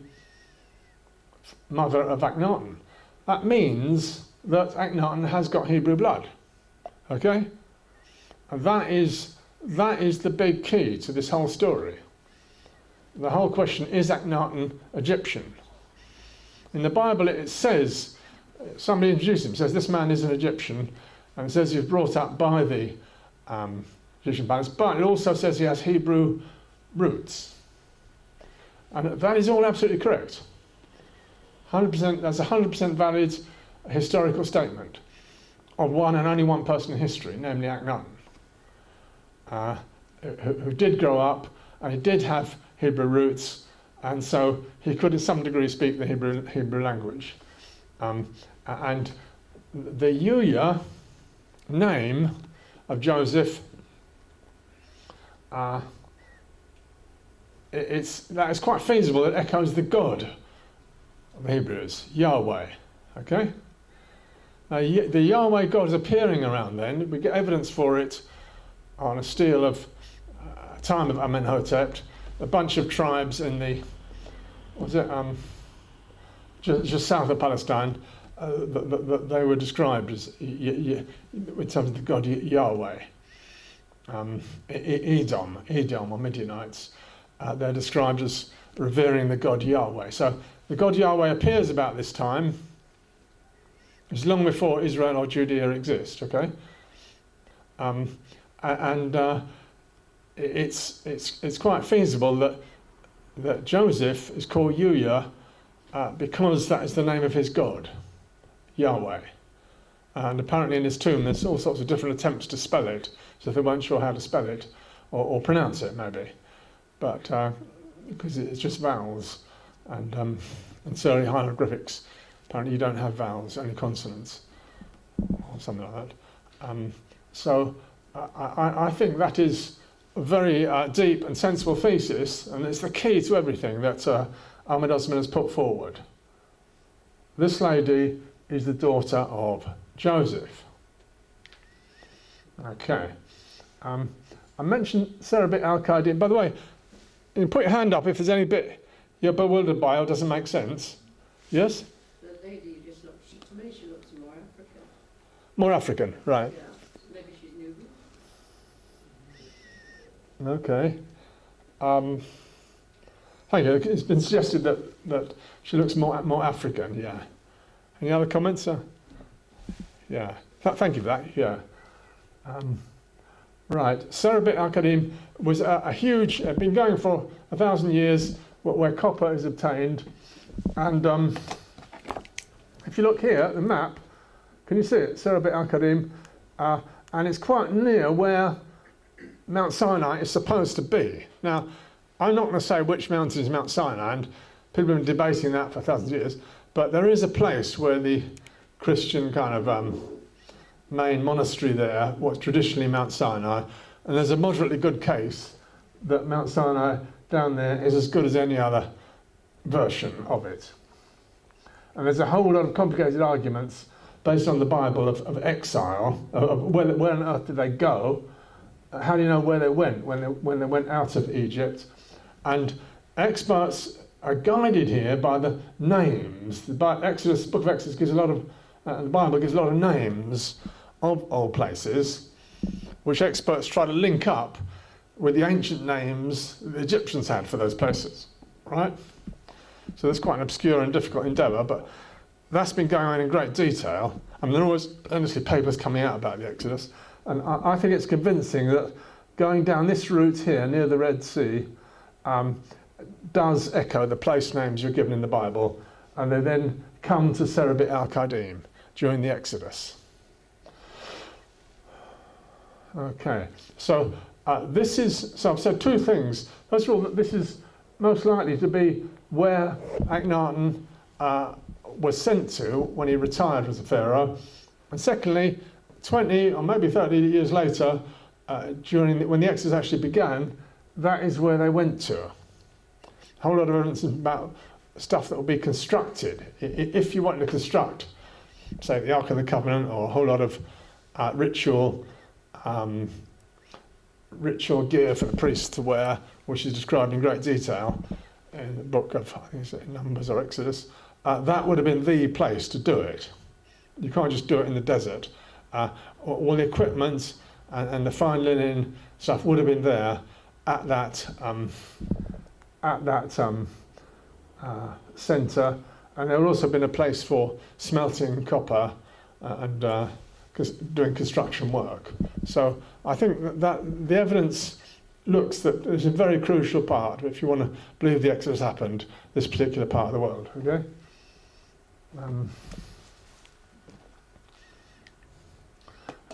mother of Akhenaten. That means that Akhenaten has got Hebrew blood. Okay? And that is the big key to this whole story. The whole question, is Akhenaten Egyptian? In the Bible it says, somebody introduced him, says this man is an Egyptian, and it says he was brought up by the Egyptian palace, but it also says he has Hebrew roots. And that is all absolutely correct. 100%, that's a 100% valid historical statement of one and only one person in history, namely Akhenaten, who did grow up, and he did have Hebrew roots, and so he could, to some degree, speak the Hebrew language. And the Yuya name of Joseph, that is quite feasible. It echoes the God of the Hebrews, Yahweh. Okay. Now, the Yahweh God is appearing around then. We get evidence for it on a stele of time of Amenhotep. A bunch of tribes in the, just south of Palestine, they were described as, in terms of the god Yahweh. Edom or Midianites, they're described as revering the god Yahweh. So the god Yahweh appears about this time. It's long before Israel or Judea exist, okay? It's quite feasible that Joseph is called Yuya because that is the name of his god, Yahweh. And apparently in his tomb there's all sorts of different attempts to spell it, so they weren't sure how to spell it or pronounce it maybe. But because it's just vowels and certainly hieroglyphics, apparently you don't have vowels, only consonants or something like that. So I think that is a very deep and sensible thesis, and it's the key to everything that Ahmed Osman has put forward. This lady is the daughter of Joseph. Okay. I mentioned Serabit al-Qadim. By the way, you can put your hand up if there's any bit you're bewildered by or doesn't make sense. Yes?
The lady you just looked, she
More African, right.
Yeah. Maybe she's Nubian.
Okay. Thank you. It's been suggested that she looks more African, yeah. Any other comments? Yeah. Thank you for that, yeah. Right. Serebit Akhadim was a huge, been going for 1,000 years, where copper is obtained. And if you look here at the map, can you see it? Serebit Akhadim. And it's quite near where Mount Sinai is supposed to be. Now, I'm not going to say which mountain is Mount Sinai, and people have been debating that for 1,000 years, but there is a place where the Christian kind of main monastery there, what's traditionally Mount Sinai, and there's a moderately good case that Mount Sinai down there is as good as any other version of it. And there's a whole lot of complicated arguments based on the Bible of exile, of where on earth did they go, how do you know where they went when they went out of Egypt, and experts are guided here by the names. The book of Exodus gives a lot of, the Bible gives a lot of names of old places, which experts try to link up with the ancient names the Egyptians had for those places, right? So that's quite an obscure and difficult endeavour, but that's been going on in great detail. I mean, there are always endlessly papers coming out about the Exodus, and I think it's convincing that going down this route here near the Red Sea does echo the place names you're given in the Bible, and they then come to Serebit al-Qadim during the Exodus. Okay, so this is, so I've said two things. First of all, that this is most likely to be where Akhenaten was sent to when he retired as a pharaoh. And secondly, 20 or maybe 30 years later, when the Exodus actually began, that is where they went to. A whole lot of evidence about stuff that will be constructed. If you want to construct, say, the Ark of the Covenant, or a whole lot of ritual gear for the priests to wear, which is described in great detail in the book of, I think it's Numbers or Exodus, that would have been the place to do it. You can't just do it in the desert. All the equipment and the fine linen stuff would have been there at that centre, and there would also have been a place for smelting copper and doing construction work. So I think that the evidence looks that it's a very crucial part, if you want to believe the Exodus happened, this particular part of the world. Okay.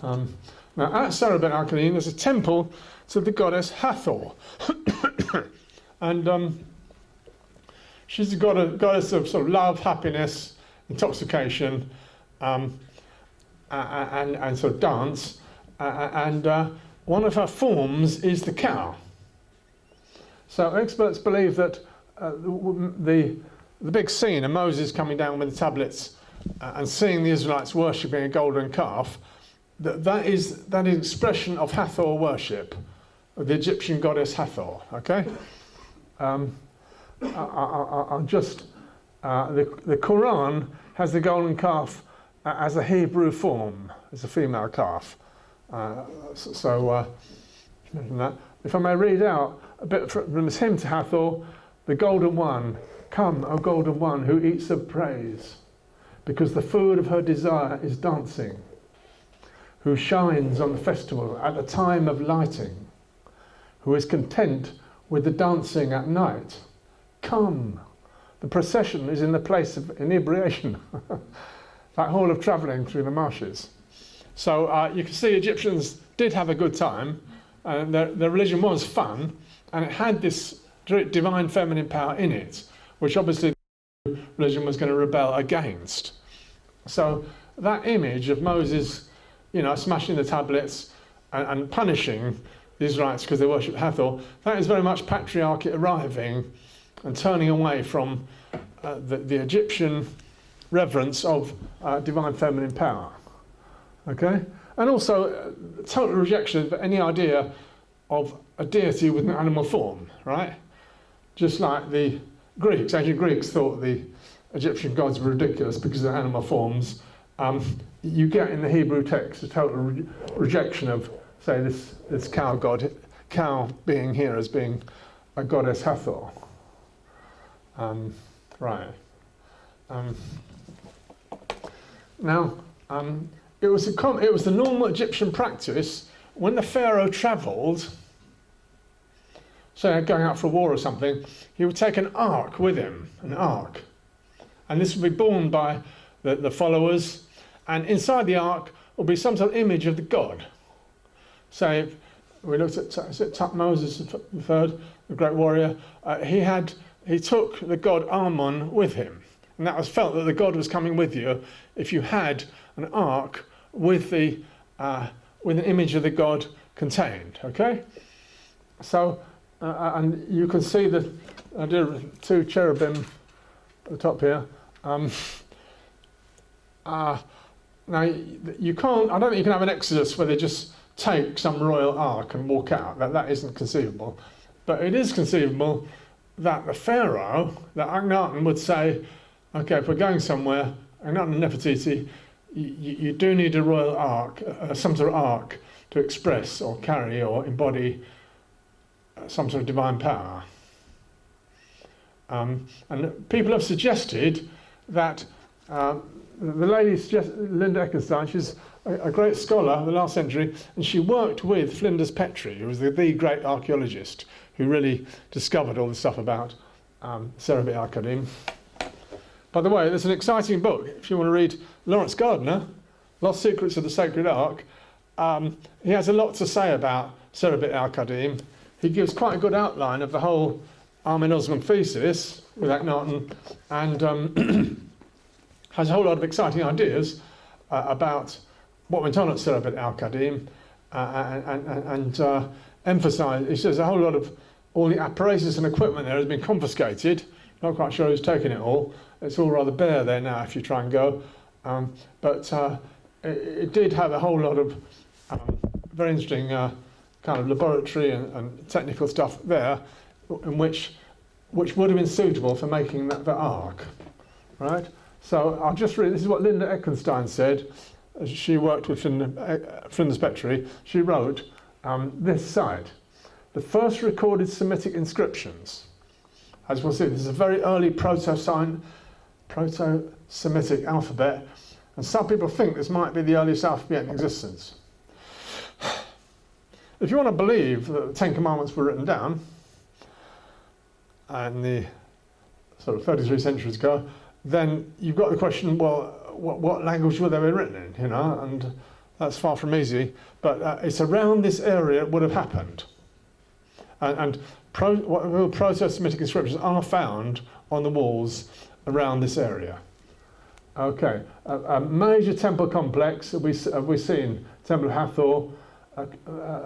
Now at Serebit al-Qadim there's a temple to the goddess Hathor, and she's a goddess of sort of love, happiness, intoxication, and sort of dance, and one of her forms is the cow. So experts believe that the big scene of Moses coming down with the tablets and seeing the Israelites worshipping a golden calf, that is an expression of Hathor worship, of the Egyptian goddess Hathor. Okay, I'll just the Quran has the golden calf as a Hebrew form, as a female calf. If I may read out a bit from this hymn to Hathor, the golden one, come, O golden one, who eats of praise, because the food of her desire is dancing, who shines on the festival at the time of lighting, who is content with the dancing at night. Come, the procession is in the place of inebriation, that whole of travelling through the marshes. So you can see Egyptians did have a good time, and their religion was fun, and it had this divine feminine power in it, which obviously the religion was going to rebel against. So that image of Moses, smashing the tablets and punishing the Israelites because they worshipped Hathor, that is very much patriarchy arriving and turning away from the Egyptian reverence of divine feminine power. Okay? And also total rejection of any idea of a deity with an animal form, right? Just like the ancient Greeks thought the Egyptian gods were ridiculous because of their animal forms. you get in the Hebrew text a total rejection of, say, this cow being here as being a goddess Hathor. Right. Now, it was the normal Egyptian practice when the pharaoh travelled, say going out for a war or something, he would take an ark with him, and this would be borne by the followers, and inside the ark would be some sort of image of the god. Say, we looked at Moses the third, the great warrior. He took the god Ammon with him, and that was felt that the god was coming with you if you had an ark with an image of the god contained. Okay, so and you can see that I did two cherubim at the top here. Now you can't. I don't think you can have an Exodus where they just take some royal ark and walk out. That isn't conceivable. But it is conceivable that the pharaoh, that Akhenaten, would say, okay, if we're going somewhere, Akhenaten and Nefertiti, you do need a royal ark, some sort of ark to express or carry or embody some sort of divine power. And people have suggested that the lady, Linda Eckenstein, she's a great scholar of the last century, and she worked with Flinders Petrie, who was the great archaeologist who really discovered all the stuff about Serabit al-Qadim. By the way, there's an exciting book, if you want to read Lawrence Gardner, Lost Secrets of the Sacred Ark. He has a lot to say about Serabit al-Qadim. He gives quite a good outline of the whole Amen Osman thesis with Akhenaten, and has a whole lot of exciting ideas about what went on at Serabit al-Qadim, and emphasise, he says a whole lot of all the apparatus and equipment there has been confiscated. Not quite sure who's taken it all. It's all rather bare there now if you try and go. But it did have a whole lot of very interesting kind of laboratory and technical stuff there, in which would have been suitable for making the ark, right? So I'll just read, this is what Linda Eckenstein said. She worked with Flinders Petrie. She wrote this site, the first recorded Semitic inscriptions. As we'll see, this is a very early Proto-Semitic alphabet, and some people think this might be the earliest alphabet in existence. If you want to believe that the Ten Commandments were written down in the sort of 33 centuries ago, then you've got the question, well, what language would they be written in, you know? And that's far from easy, but it's around this area it would have happened. And what we call Proto-Semitic inscriptions are found on the walls around this area. Okay, a major temple complex, have we seen Temple of Hathor,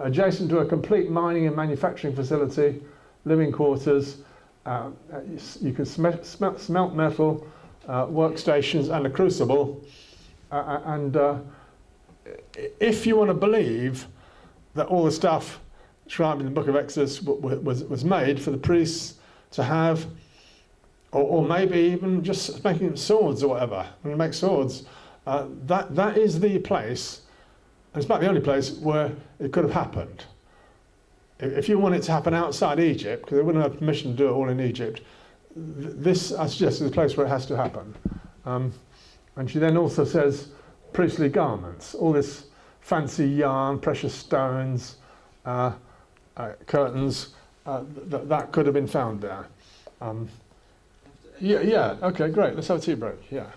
adjacent to a complete mining and manufacturing facility, living quarters, you can smelt metal, workstations and a crucible, and if you want to believe that all the stuff described in the book of Exodus was made for the priests to have, or maybe even just making swords or whatever, and make swords, that is the place, and it's about the only place where it could have happened. If you want it to happen outside Egypt, because they wouldn't have permission to do it all in Egypt, this, I suggest, is a place where it has to happen. And she then also says priestly garments, all this fancy yarn, precious stones, curtains, that could have been found there. Yeah, okay, great, let's have a tea break, yeah.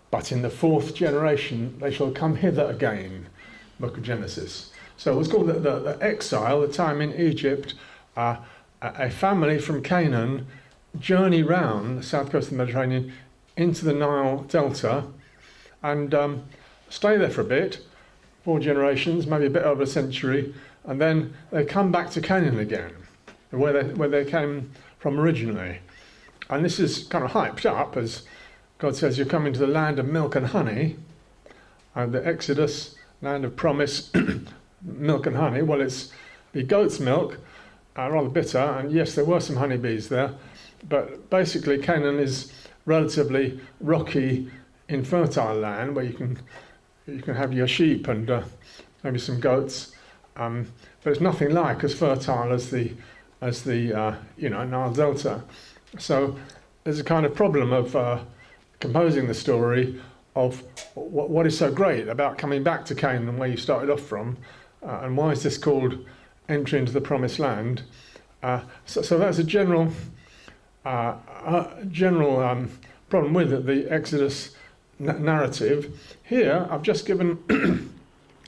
But in the fourth generation they shall come hither again, book of Genesis. So it's called the exile, the time in Egypt. A family from Canaan journey round the south coast of the Mediterranean into the Nile Delta and stay there for a bit, 4 generations, maybe a bit over a century, and then they come back to Canaan again, where they came from originally. And this is kind of hyped up as God says, you're coming to the land of milk and honey, and the Exodus, land of promise, milk and honey. Well, it's the goat's milk, rather bitter, and yes, there were some honeybees there, but basically Canaan is relatively rocky, infertile land where you can have your sheep and maybe some goats, but it's nothing like as fertile as the Nile Delta. So there's a kind of problem of composing the story of what is so great about coming back to Canaan, where you started off from, and why is this called entry into the Promised Land. So that's a general problem with the Exodus narrative. Here, I've just given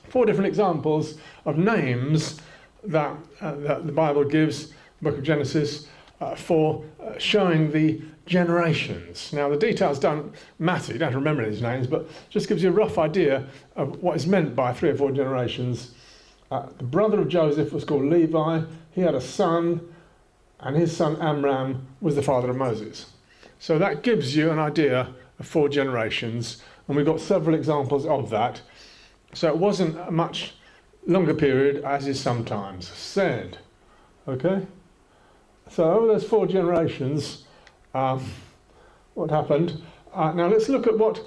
4 different examples of names that the Bible gives, the book of Genesis, for showing the generations. Now, the details don't matter, you don't have to remember these names, but just gives you a rough idea of what is meant by 3 or 4 generations. The brother of Joseph was called Levi. He had a son, and his son Amram was the father of Moses. So that gives you an idea of 4 generations, and we've got several examples of that. So it wasn't a much longer period, as is sometimes said. Okay? So over those 4 generations, what happened? Now let's look at what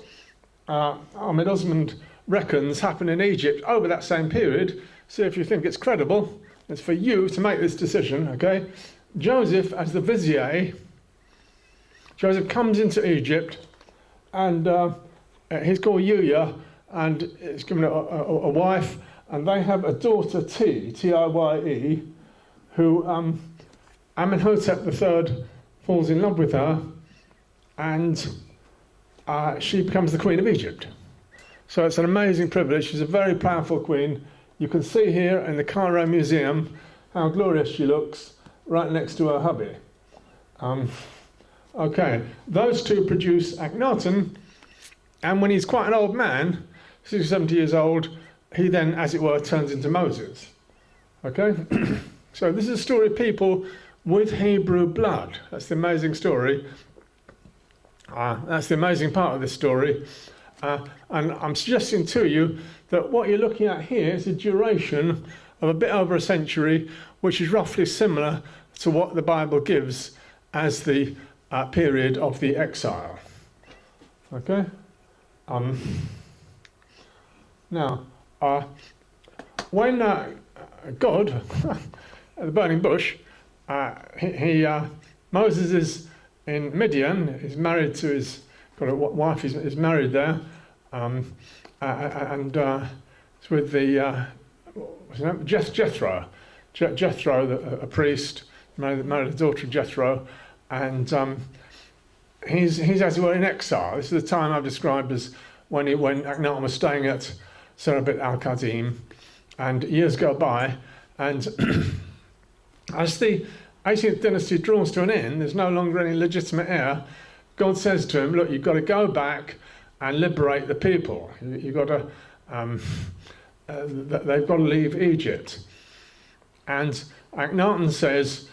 Ahmed Osmond reckons happened in Egypt over that same period. See if you think it's credible. It's for you to make this decision, okay? Joseph, as the vizier, Joseph comes into Egypt, and he's called Yuya, and he's given a wife, and they have a daughter, T-I-Y-E, who Amenhotep III falls in love with her, and she becomes the Queen of Egypt. So it's an amazing privilege. She's a very powerful queen. You can see here in the Cairo Museum how glorious she looks, right next to her hubby. Okay, those 2 produce Akhenaten, and when he's quite an old man, 60, 70 years old, he then, as it were, turns into Moses. Okay? So this is a story of people with Hebrew blood. That's the amazing story. That's the amazing part of this story. And I'm suggesting to you that what you're looking at here is a duration of a bit over a century, which is roughly similar to what the Bible gives as the period of the exile. Okay? Now, when God, at the burning bush, Moses is in Midian. He's married to his wife. Is married there, and it's with the what's his name? Jethro. Jethro, a priest, married the daughter of Jethro, and he's as it were in exile. This is the time I've described as when Akhenaten was staying at Serabit al-Qadim, and years go by, and as the 18th dynasty draws to an end, there's no longer any legitimate heir. God says to him, look, you've got to go back and liberate the people. You've got to, they've got to leave Egypt. And Akhenaten says,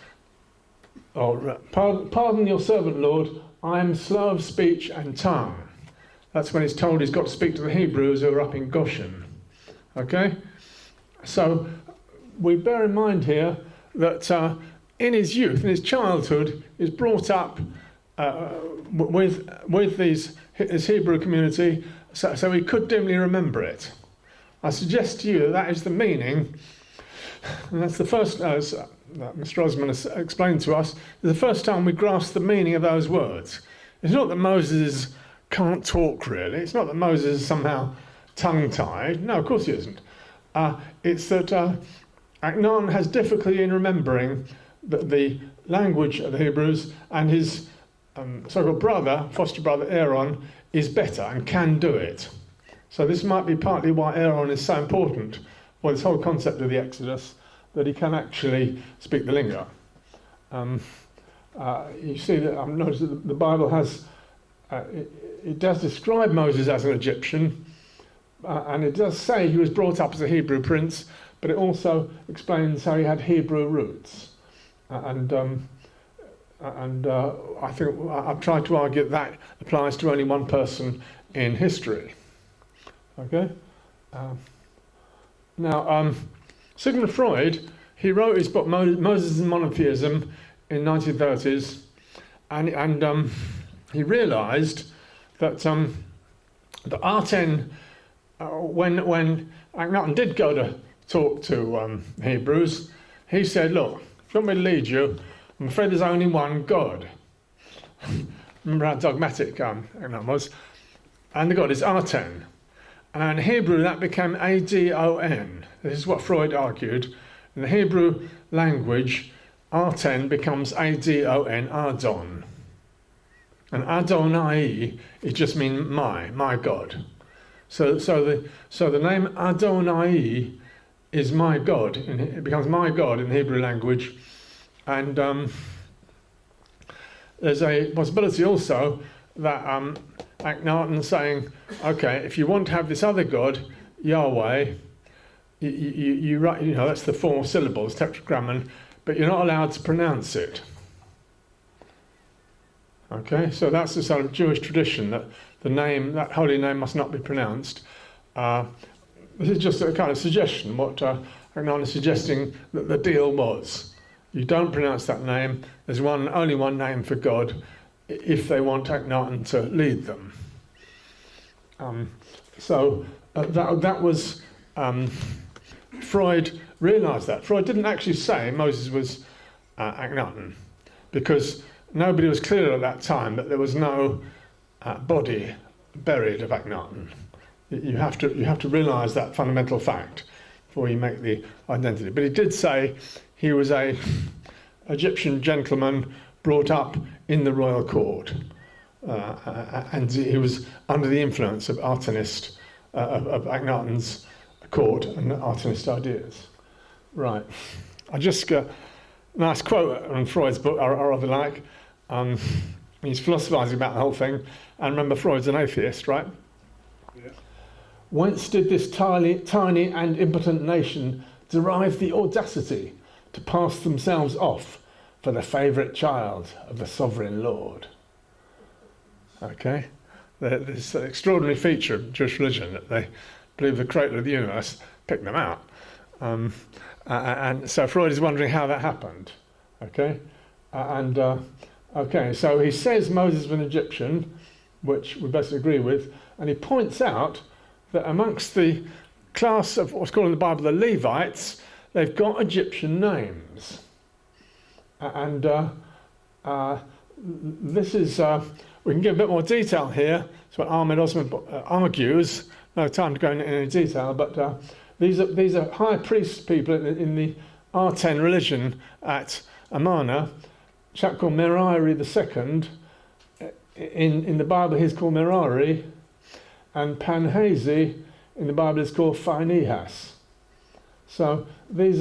pardon your servant, Lord, I am slow of speech and tongue. That's when he's told he's got to speak to the Hebrews who are up in Goshen. Okay? So we bear in mind here that in his youth, in his childhood, he's brought up with his Hebrew community, so he could dimly remember it. I suggest to you that is the meaning, and that's the first, as Mr. Osman has explained to us, the first time we grasp the meaning of those words. It's not that Moses can't talk, really. It's not that Moses is somehow tongue-tied. No, of course he isn't. It's that Akhenaten has difficulty in remembering the language of the Hebrews, and his so-called brother, foster brother Aaron, is better and can do it. So this might be partly why Aaron is so important for this whole concept of the Exodus, that he can actually speak the lingo. You see that I've noticed that the Bible has, it does describe Moses as an Egyptian, and it does say he was brought up as a Hebrew prince, but it also explains how he had Hebrew roots. And I think I've tried to argue that applies to only one person in history. Okay? Now, Sigmund Freud, he wrote his book Moses and Monotheism in 1930s, and he realised that the Aten, when Akhenaten did go to talk to Hebrews, he said, "Look, if you want me to lead you, I'm afraid there's only one God." Remember how dogmatic Akhenaten was? And the God is Aten. And in Hebrew, that became Adon. This is what Freud argued. In the Hebrew language, Aten becomes Adon, Adon. And Adonai, it just means my God. So the name Adonai is my God. It becomes my God in the Hebrew language. And there's a possibility also that Akhenaten saying, okay, if you want to have this other God, Yahweh, you write, that's the 4 syllables, tetragrammaton, but you're not allowed to pronounce it. Okay, so that's the sort of Jewish tradition that the name, that holy name, must not be pronounced. This is just a kind of suggestion, what Akhenaten is suggesting that the deal was. You don't pronounce that name. There's only one name for God if they want Akhenaten to lead them. That was Freud realised that. Freud didn't actually say Moses was Akhenaten, because nobody was clear at that time that there was no body buried of Akhenaten. You have to realise that fundamental fact before you make the identity. But he did say he was a Egyptian gentleman brought up in the royal court, and he was under the influence of Atenist, of Akhenaten's court and Atenist ideas. Right. I just nice quote on Freud's book I rather like. He's philosophising about the whole thing, and remember Freud's an atheist, right? Yeah. Whence did this tiny and impotent nation derive the audacity to pass themselves off for the favourite child of the sovereign Lord? Okay, this extraordinary feature of Jewish religion that they believe the creator of the universe picked them out, and so Freud is wondering how that happened. Okay, okay, so he says Moses was an Egyptian, which we basically agree with, and he points out that amongst the class of what's called in the Bible the Levites, they've got Egyptian names. And this is, we can give a bit more detail here. It's what Ahmed Osman argues. No time to go into any detail, but these are high priest people in the Aten religion at Amarna. A chap called Merari II. In the Bible he's called Merari, and Panhazi in the Bible is called Phinehas. So these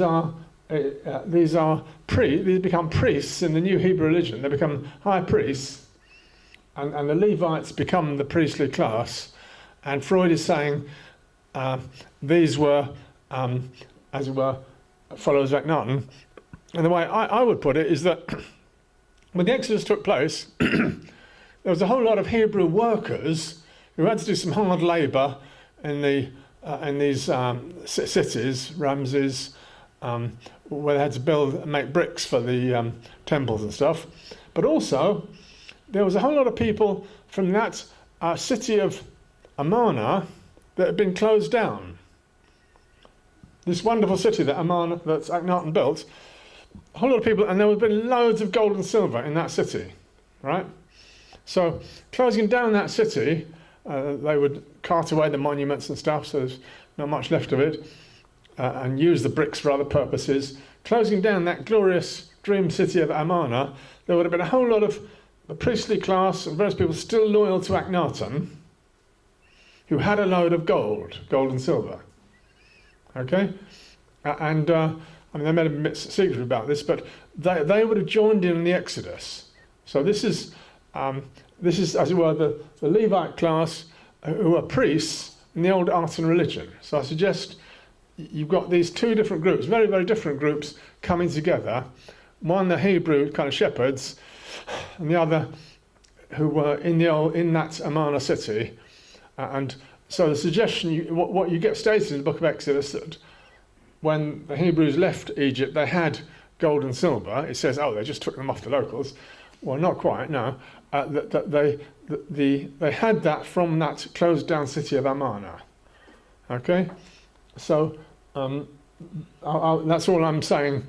become priests in the new Hebrew religion. They become high priests, and the Levites become the priestly class. And Freud is saying these were, as it were, followers of Akhenaten. And the way I would put it is that when the Exodus took place, there was a whole lot of Hebrew workers who had to do some hard labour in these cities, Ramses, where they had to build and make bricks for the temples and stuff. But also, there was a whole lot of people from that city of Amarna that had been closed down. This wonderful city that Akhenaten built, a whole lot of people, and there would have been loads of gold and silver in that city, right? So closing down that city, they would cart away the monuments and stuff, so there's not much left of it, and use the bricks for other purposes. Closing down that glorious dream city of Amarna, there would have been a whole lot of the priestly class and various people still loyal to Akhenaten, who had a load of gold and silver. Okay? And they made a bit secret about this, but they would have joined in the Exodus. So this is, as it were, the Levite class who are priests in the old Aten religion. So I suggest you've got these two different groups, very, very different groups coming together. One, the Hebrew kind of shepherds, and the other who were in that Amarna city. And so the suggestion, what you get stated in the book of Exodus, that when the Hebrews left Egypt, they had gold and silver. It says, they just took them off the locals. well, not quite, no. They had that from that closed down city of Amarna. Okay, so that's all I'm saying,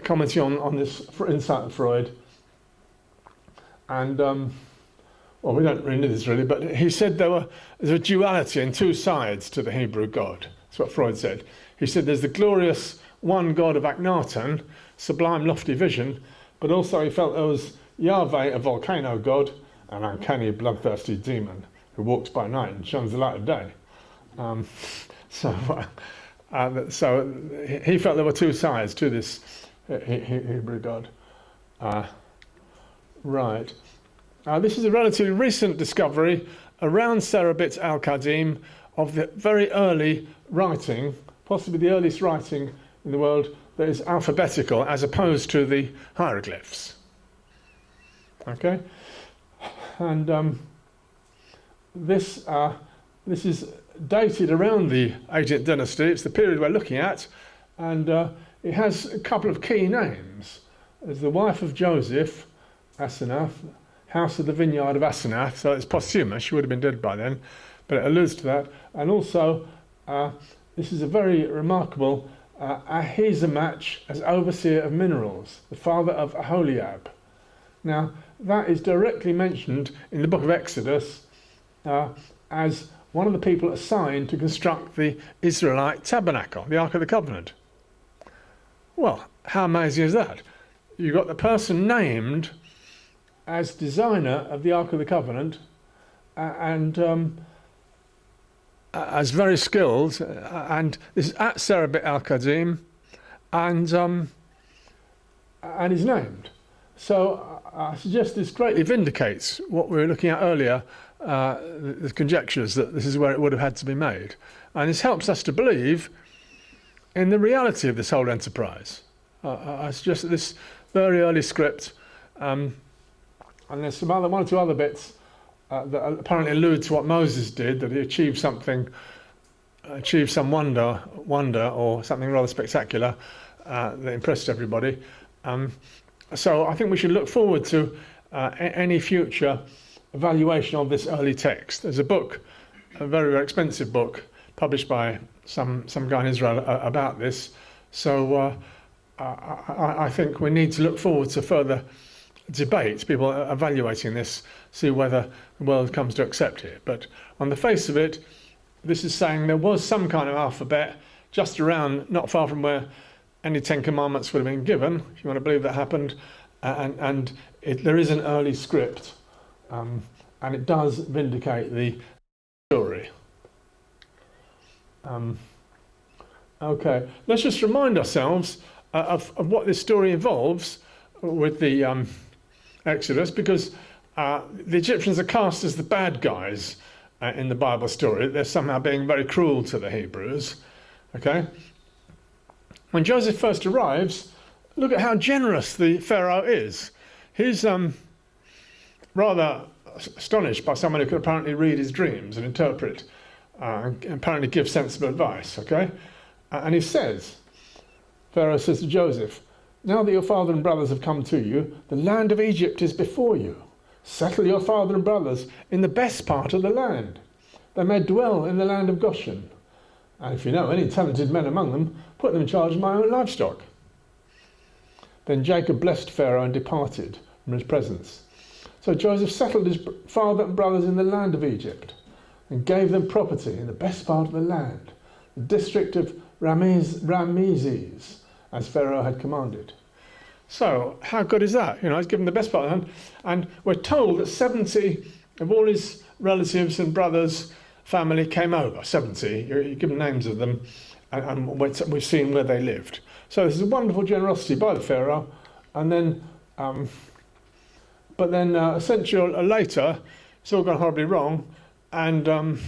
commenting on this insight of Freud. And well, we don't really know this really, but he said there's a duality and two sides to the Hebrew God. That's what Freud said. He said there's the glorious one God of Akhenaten, sublime lofty vision, but also he felt there was Yahweh, a volcano god, an uncanny bloodthirsty demon who walks by night and shuns the light of day. So he felt there were two sides to this Hebrew God. Right. This is a relatively recent discovery around Serabit al-Qadim of the very early writing, possibly the earliest writing in the world that is alphabetical as opposed to the hieroglyphs. Okay, and this is dated around the 18th dynasty. It's the period we're looking at, and it has a couple of key names. There's the wife of Joseph, Asenath, house of the vineyard of Asenath, so it's posthumous, she would have been dead by then, but it alludes to that. And also, this is a very remarkable Ahisamach as overseer of minerals, the father of Aholiab. Now, that is directly mentioned in the book of Exodus as one of the people assigned to construct the Israelite tabernacle, the Ark of the Covenant. Well, how amazing is that? You've got the person named as designer of the Ark of the Covenant and as very skilled, and this is at Serabit al-Qadim, and is named. So I suggest this greatly vindicates what we were looking at earlier, the conjectures that this is where it would have had to be made. And this helps us to believe in the reality of this whole enterprise. I suggest that this very early script, and there's some other, one or two other bits that apparently allude to what Moses did, that he achieved something, achieved some wonder or something rather spectacular that impressed everybody. So I think we should look forward to any future evaluation of this early text. There's a book, a very, very expensive book, published by some guy in Israel about this. So I think we need to look forward to further debate, people evaluating this, see whether the world comes to accept it. But on the face of it, this is saying there was some kind of alphabet just around, not far from where any 10 Commandments would have been given, if you want to believe that happened, and there is an early script, and it does vindicate the story. Okay, let's just remind ourselves of what this story involves with the Exodus, because the Egyptians are cast as the bad guys in the Bible story. They're somehow being very cruel to the Hebrews. Okay. When Joseph first arrives, look at how generous the pharaoh is. He's rather astonished by someone who can apparently read his dreams and interpret, and apparently give sensible advice. Okay, and he says, Pharaoh says to Joseph, "Now that your father and brothers have come to you, the land of Egypt is before you. Settle your father and brothers in the best part of the land. They may dwell in the land of Goshen. And if you know any talented men among them, put them in charge of my own livestock." Then Jacob blessed Pharaoh and departed from his presence. So Joseph settled his father and brothers in the land of Egypt and gave them property in the best part of the land, the district of Ramesses, as Pharaoh had commanded. So how good is that? You know, he's given the best part of the land. And we're told that 70 of all his relatives and brothers, family came over. 70, you give them names of them, and we've seen where they lived. So this is a wonderful generosity by the Pharaoh. And then, but then a century later, it's all gone horribly wrong, and the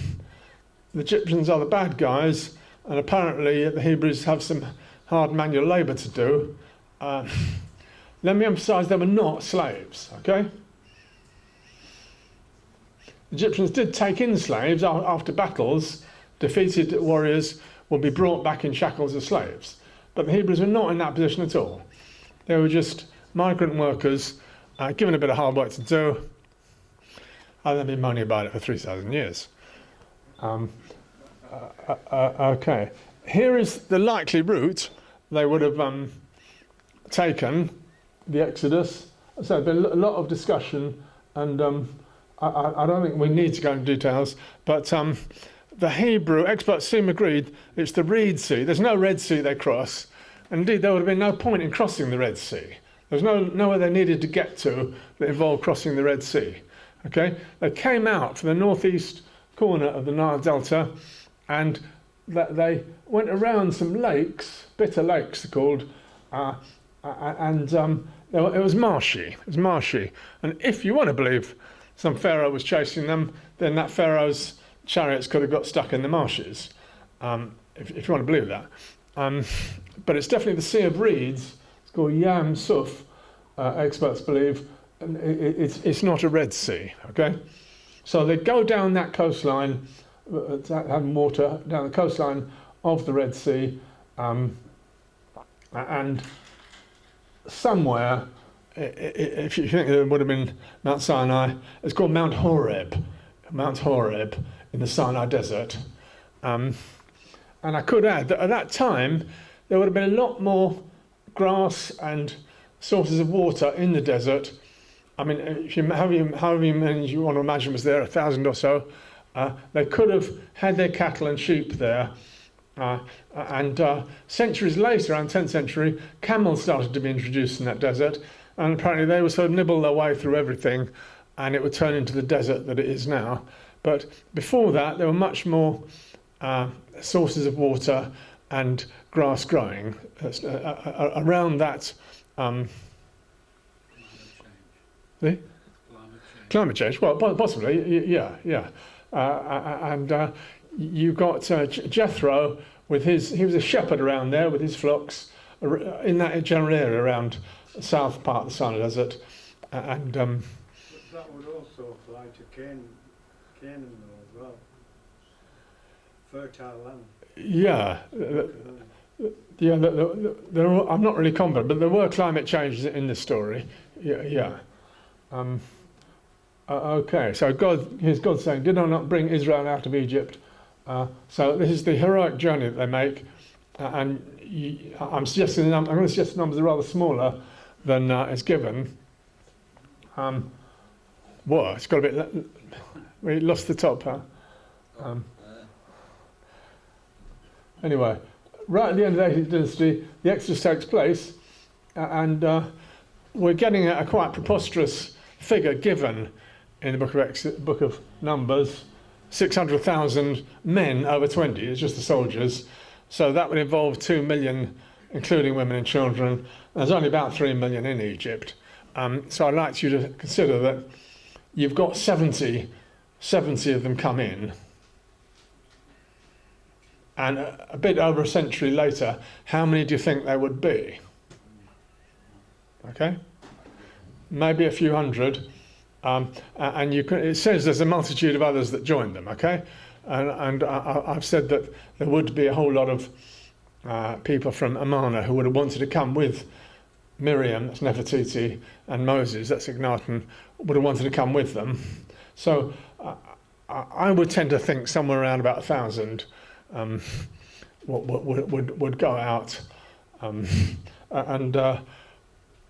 Egyptians are the bad guys, and apparently the Hebrews have some hard manual labour to do. Let me emphasise, they were not slaves, okay? The Egyptians did take in slaves after battles. Defeated warriors would be brought back in shackles as slaves. But the Hebrews were not in that position at all. They were just migrant workers given a bit of hard work to do, and they've been moaning about it for 3,000 years. Okay, here is the likely route they would have taken, the Exodus. So there's been a lot of discussion, and I don't think we need to go into details, but the Hebrew experts seem agreed it's the Reed Sea. There's no Red Sea they cross. And indeed, there would have been no point in crossing the Red Sea. There's nowhere they needed to get to that involved crossing the Red Sea. Okay, they came out from the northeast corner of the Nile Delta, and they went around some lakes, bitter lakes they're called, and it was marshy. It was marshy, and if you want to believe some pharaoh was chasing them, then that pharaoh's chariots could have got stuck in the marshes. If you want to believe that. But it's definitely the Sea of Reeds. It's called Yam Suf, experts believe. And it's not a Red Sea, okay? So they go down that coastline, having water down the coastline of the Red Sea, and somewhere, if you think it would have been Mount Sinai, it's called Mount Horeb in the Sinai Desert. And I could add that at that time, there would have been a lot more grass and sources of water in the desert. I mean, however many you want to imagine was there, 1,000 or so, they could have had their cattle and sheep there. And centuries later, around 10th century, camels started to be introduced in that desert. And apparently they would sort of nibble their way through everything, and it would turn into the desert that it is now. But before that, there were much more sources of water and grass growing around that. Climate change. Well, possibly, yeah. And you got Jethro with he was a shepherd around there with his flocks in that general area around the south part of the Sinai Desert, and
that would also apply to Canaan though as well. Fertile land.
Yeah. I'm not really confident, but there were climate changes in this story. Yeah. Okay, so here's God saying, "Did I not bring Israel out of Egypt?" So this is the heroic journey that they make, and I'm going to suggest the numbers are rather smaller than is given. Whoa, it's got a bit. We lost the top, huh? Anyway, right at the end of the 18th dynasty, the Exodus takes place, and we're getting a quite preposterous figure given in the book of Numbers, 600,000 men over 20. It's just the soldiers. So that would involve 2 million, including women and children. There's only about 3 million in Egypt. So I'd like you to consider that you've got 70 of them come in. And a bit over a century later, how many do you think there would be? Okay? Maybe a few hundred. And it says there's a multitude of others that joined them, okay? And I've said that there would be a whole lot of people from Amana who would have wanted to come with Miriam, that's Nefertiti, and Moses, that's Akhenaten, would have wanted to come with them. So I would tend to think somewhere around about 1,000 would go out, and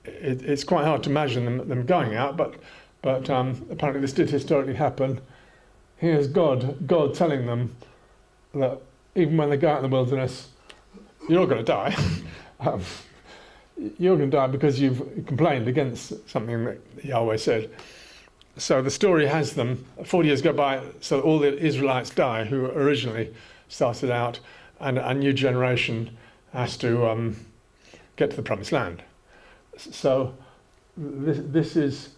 it's quite hard to imagine them going out, but apparently this did historically happen. Here's God telling them that even when they go out in the wilderness, you're not going to die. You're going to die because you've complained against something that Yahweh said. So the story has them, 40 years go by, so all the Israelites die who originally started out, and a new generation has to get to the promised land. So this is,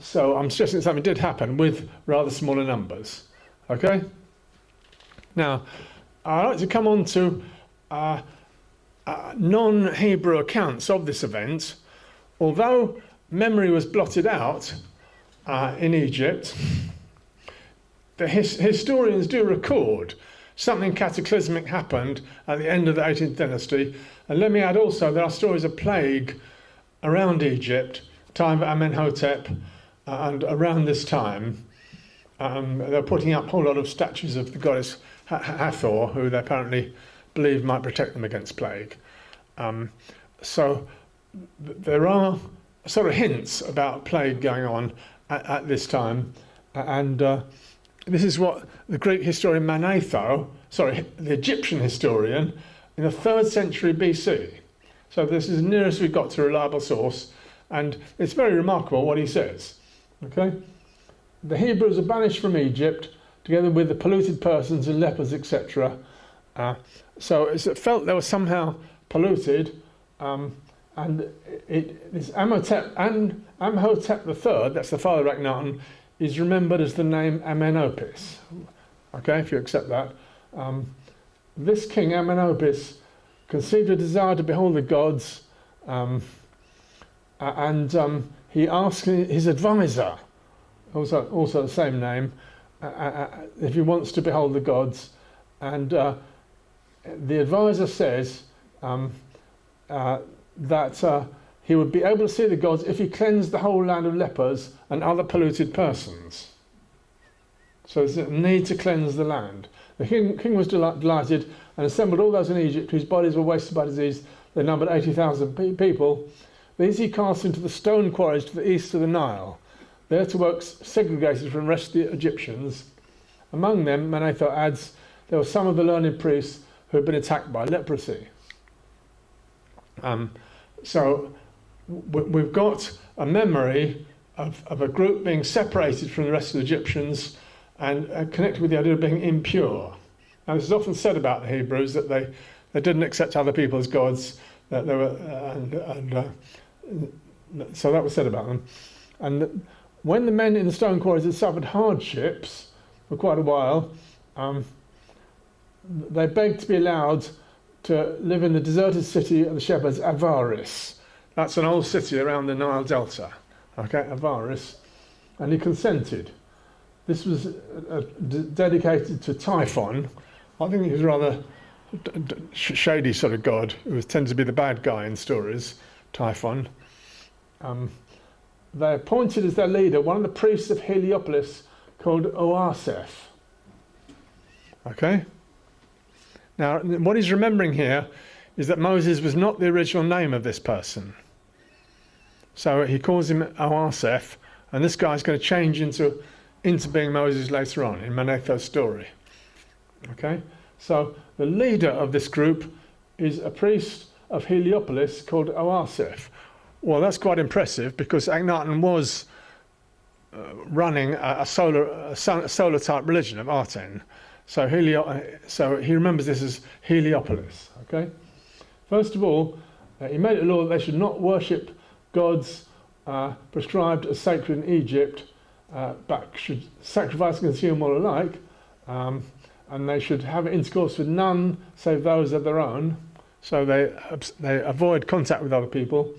so I'm suggesting something did happen with rather smaller numbers. Okay? Now, I'd like to come on to non-Hebrew accounts of this event. Although memory was blotted out in Egypt, the historians do record something cataclysmic happened at the end of the 18th dynasty. And let me add also, there are stories of plague around Egypt time of Amenhotep, and around this time, they're putting up a whole lot of statues of the goddess Hathor, who they apparently believe might protect them against plague. So there are sort of hints about plague going on at this time, and this is what the Greek historian Manetho, the Egyptian historian, in the 3rd century BC. So this is the nearest we've got to a reliable source, and it's very remarkable what he says. Okay, the Hebrews are banished from Egypt together with the polluted persons and lepers, etc. So it's felt they were somehow polluted, and this Amhotep III, that's the father of Akhenaten, is remembered as the name Amenopis. Okay, if you accept that. This king Amenopis conceived a desire to behold the gods, and he asked his advisor, also the same name, if he wants to behold the gods, and the advisor says that he would be able to see the gods if he cleansed the whole land of lepers and other polluted persons. So there's a need to cleanse the land. The king was delighted and assembled all those in Egypt whose bodies were wasted by disease. They numbered 80,000 people. These he cast into the stone quarries to the east of the Nile, there to work segregated from the rest of the Egyptians. Among them, Manetho adds, there were some of the learned priests who had been attacked by leprosy. So we've got a memory of a group being separated from the rest of the Egyptians and connected with the idea of being impure. Now, this is often said about the Hebrews, that they didn't accept other people as gods, that they were, so that was said about them. And when the men in the stone quarries had suffered hardships for quite a while, they begged to be allowed to live in the deserted city of the shepherds, Avaris. That's an old city around the Nile Delta, okay, Avaris. And he consented. This was dedicated to Typhon. I think he was rather shady sort of god, who tends to be the bad guy in stories, Typhon. They appointed as their leader one of the priests of Heliopolis called Oaseph. Okay? Now, what he's remembering here is that Moses was not the original name of this person. So he calls him Oaseph, and this guy's going to change into being Moses later on in Manetho's story. Okay? So the leader of this group is a priest of Heliopolis called Oaseph. Well, that's quite impressive, because Akhenaten was running a solar type religion of Aten. So he remembers this as Heliopolis. Okay. First of all, he made it a law that they should not worship gods prescribed as sacred in Egypt, but should sacrifice and consume all alike, and they should have intercourse with none save those of their own. So they avoid contact with other people.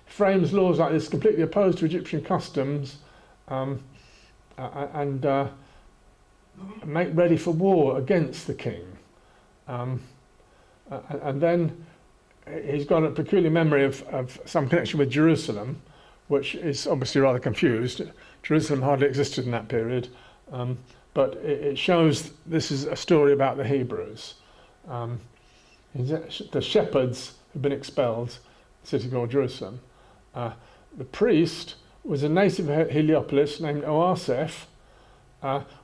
Frames laws like this completely opposed to Egyptian customs, and make ready for war against the king. And then he's got a peculiar memory of some connection with Jerusalem, which is obviously rather confused. Jerusalem hardly existed in that period, but it shows this is a story about the Hebrews. The shepherds had been expelled, a city called Jerusalem. The priest was a native of Heliopolis named Oaseph.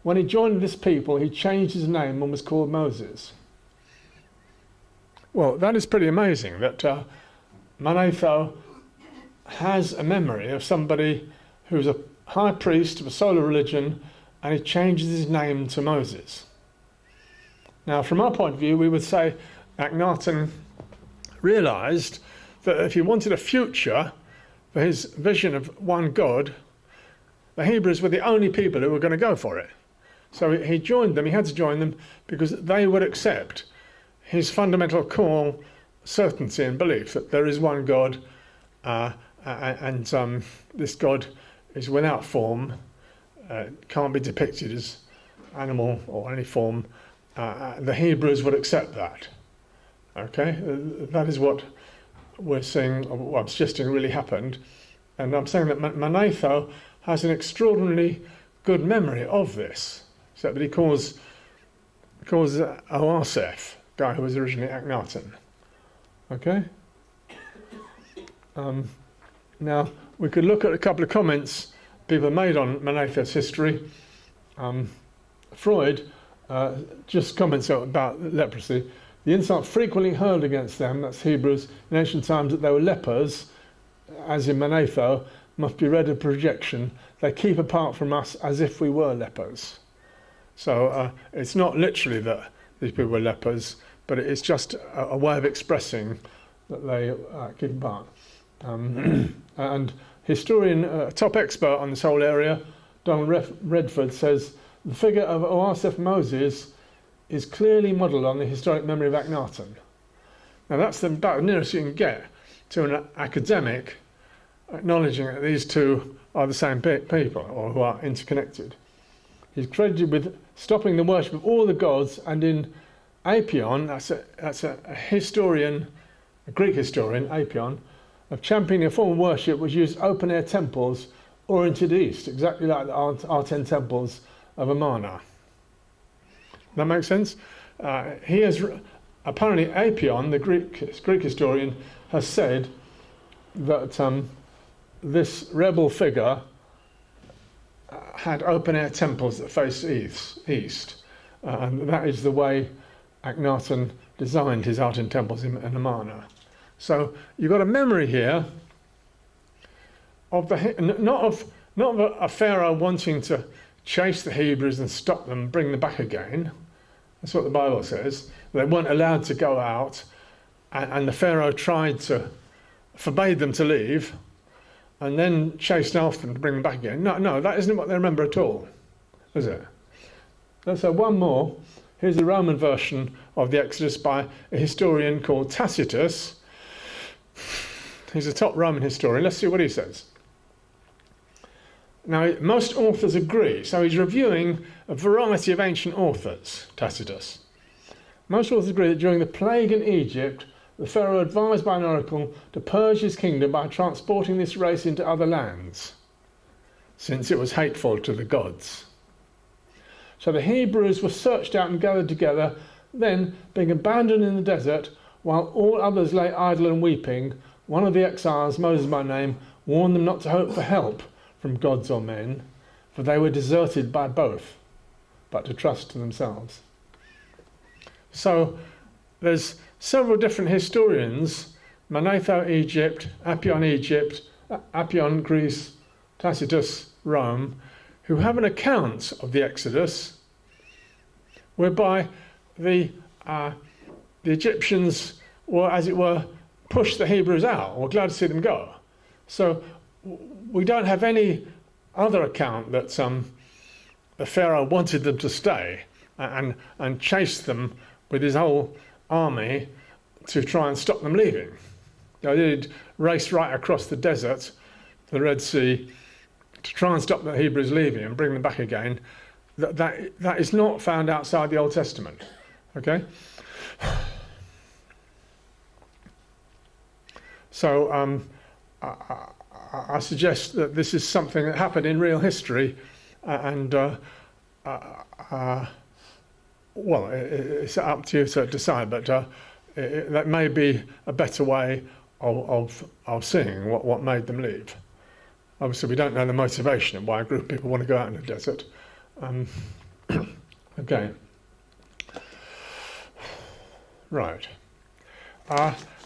When he joined this people, he changed his name and was called Moses. Well, that is pretty amazing that Manetho has a memory of somebody who's a high priest of a solar religion, and he changes his name to Moses. Now, from our point of view, we would say Akhenaten realised that if he wanted a future for his vision of one God, the Hebrews were the only people who were going to go for it. So he joined them, he had to join them, because they would accept his fundamental core certainty and belief that there is one God, and this God is without form, can't be depicted as animal or any form. The Hebrews would accept that. Okay, that is what we're seeing, or I'm suggesting really happened. And I'm saying that Manetho has an extraordinarily good memory of this. So that he calls Oaseph, guy who was originally Akhenaten. Okay? Now, we could look at a couple of comments people made on Manetho's history. Freud just comments about leprosy. The insult frequently hurled against them, that's Hebrews, in ancient times that they were lepers, as in Manetho, must be read as projection. They keep apart from us as if we were lepers. So it's not literally that these people were lepers, but it's just a way of expressing that they keep apart. And historian, top expert on this whole area, Donald Redford, says the figure of Oaseph Moses is clearly modelled on the historic memory of Akhenaten. Now that's about the nearest you can get to an academic acknowledging that these two are the same people, or who are interconnected. He's credited with stopping the worship of all the gods, and in Apion, that's a historian, a Greek historian, Apion, of championing a form of worship which used open-air temples oriented east, exactly like the Aten temples of Amarna. That makes sense? He has, apparently Apion, the Greek historian, has said that this rebel figure had open-air temples that faced east. And that is the way Akhenaten designed his Aten temples in Amarna. So you've got a memory here of not of a pharaoh wanting to chase the Hebrews and stop them, bring them back again. That's what the Bible says. They weren't allowed to go out, and the pharaoh forbade them to leave, and then chased after them to bring them back again. No, that isn't what they remember at all, is it? Let's have one more. Here's the Roman version of the Exodus by a historian called Tacitus. He's a top Roman historian. Let's see what he says. Now, most authors agree, so he's reviewing a variety of ancient authors, Tacitus. Most authors agree that during the plague in Egypt, the pharaoh advised by an oracle to purge his kingdom by transporting this race into other lands, since it was hateful to the gods. So the Hebrews were searched out and gathered together, then, being abandoned in the desert, while all others lay idle and weeping, one of the exiles, Moses by name, warned them not to hope for help from gods or men, for they were deserted by both, but to trust to themselves. So there's several different historians, Manetho, Egypt, Apion, Greece, Tacitus, Rome, who have an account of the Exodus whereby the Egyptians were, as it were, pushed the Hebrews out, or glad to see them go. So we don't have any other account that the Pharaoh wanted them to stay and chased them with his whole army to try and stop them leaving. They did race right across the desert, the Red Sea, to try and stop the Hebrews leaving and bring them back again. That is not found outside the Old Testament. Okay? So I suggest that this is something that happened in real history, and well, it's up to you to decide, but that may be a better way of seeing what made them leave. Obviously, we don't know the motivation of why a group of people want to go out in the desert. Okay. Right.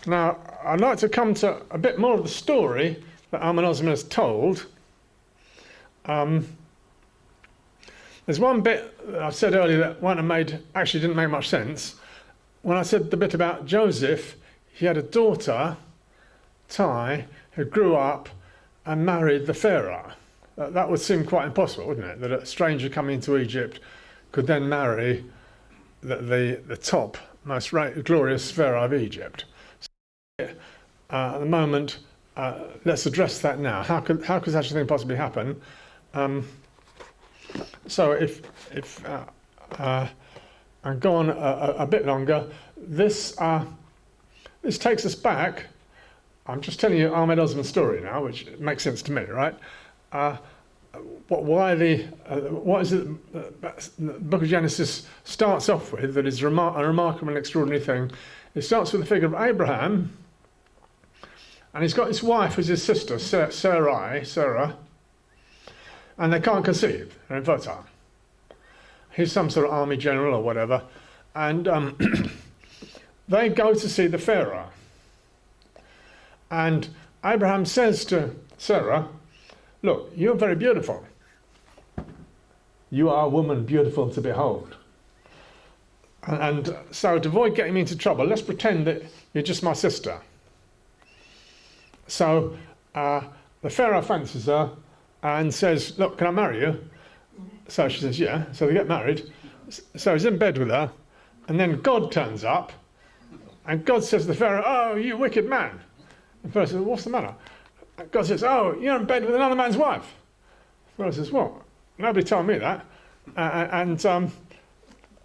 Now, I'd like to come to a bit more of the story that Amenhotep has told. There's one bit that I said earlier that actually didn't make much sense. When I said the bit about Joseph, he had a daughter, Tai, who grew up and married the pharaoh. That would seem quite impossible, wouldn't it? That a stranger coming into Egypt could then marry the top, most glorious pharaoh of Egypt. So, at the moment, let's address that now. How could such a thing possibly happen? So if I go on a bit longer, this takes us back I'm just telling you Ahmed Osman's story now, which makes sense to me, right? What is it the book of Genesis starts off with that is a remarkable and extraordinary thing? It starts with the figure of Abraham, and he's got his wife who's his sister, Sarah, and they can't conceive, they're infertile. He's some sort of army general or whatever, and they go to see the pharaoh. And Abraham says to Sarah, look, you're very beautiful. You are a woman beautiful to behold. And so to avoid getting me into trouble, let's pretend that you're just my sister. So the pharaoh fancies her and says, look, can I marry you? So she says, yeah. So they get married. So he's in bed with her. And then God turns up. And God says to the pharaoh, oh, you wicked man. The pharaoh says, what's the matter? And God says, oh, you're in bed with another man's wife. The pharaoh says, what? Nobody told me that.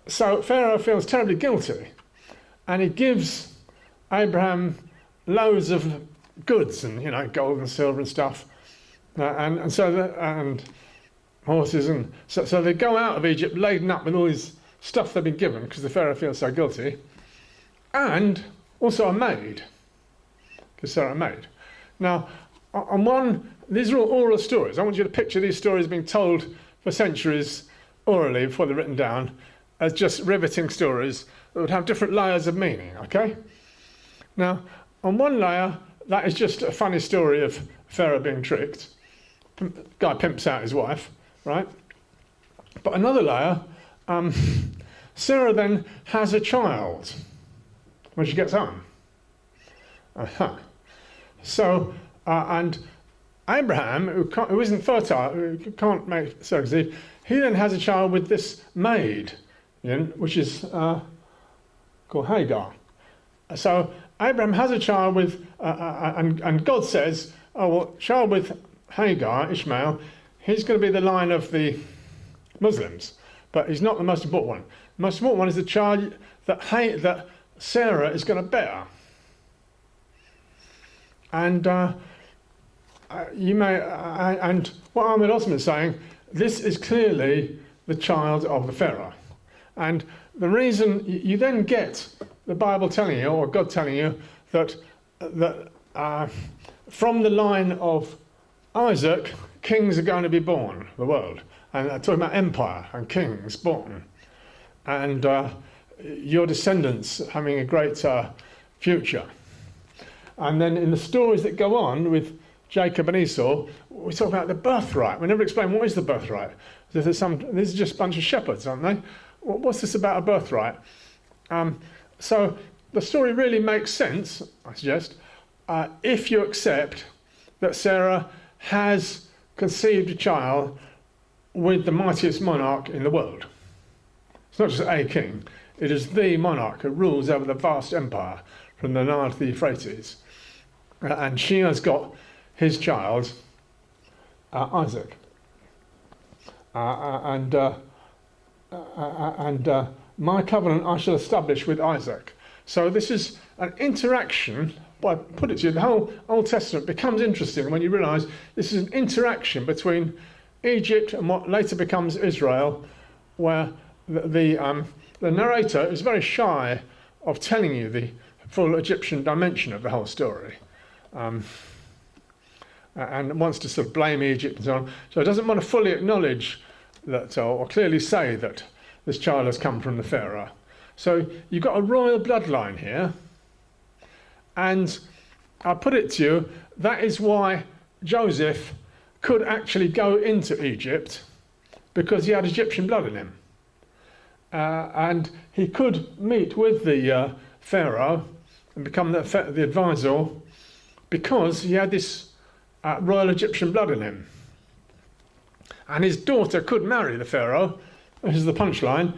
So Pharaoh feels terribly guilty. And he gives Abraham loads of goods and, gold and silver and stuff. And horses. And so they go out of Egypt laden up with all this stuff they've been given because the Pharaoh feels so guilty. And also a maid. Because Sarah a maid. Now, these are all oral stories. I want you to picture these stories being told for centuries orally before they're written down as just riveting stories that would have different layers of meaning, okay? Now, on one layer, that is just a funny story of Pharaoh being tricked. Guy pimps out his wife, right? But another layer, Sarah then has a child when she gets home. So, and Abraham, who isn't fertile, who can't make Sarah conceive, he then has a child with this maid, which is called Hagar. So Abraham has a child with, and God says, oh, well, child with Hagar, Ishmael, he's going to be the line of the Muslims, but he's not the most important one. The most important one is the child that Sarah is going to bear. And and what Ahmed Osman is saying, this is clearly the child of the Pharaoh. And the reason you then get the Bible telling you, or God telling you, that from the line of Isaac, kings are going to be born, the world. And I'm talking about empire and kings born. And your descendants having a great future. And then in the stories that go on with Jacob and Esau, we talk about the birthright. We never explain what is the birthright. These are just a bunch of shepherds, aren't they? What's this about a birthright? So the story really makes sense, I suggest, if you accept that Sarah has conceived a child with the mightiest monarch in the world. It's not just a king, it is the monarch who rules over the vast empire from the Nile to the Euphrates. And she has got his child, Isaac. And my covenant I shall establish with Isaac. So this is an interaction. Well, I put it to you, the whole Old Testament becomes interesting when you realise this is an interaction between Egypt and what later becomes Israel, where the narrator is very shy of telling you the full Egyptian dimension of the whole story. And wants to sort of blame Egypt and so on. So it doesn't want to fully acknowledge that, or clearly say that this child has come from the Pharaoh. So you've got a royal bloodline here. And I put it to you, that is why Joseph could actually go into Egypt, because he had Egyptian blood in him. And he could meet with the Pharaoh and become the advisor, because he had this royal Egyptian blood in him. And his daughter could marry the Pharaoh, this is the punchline,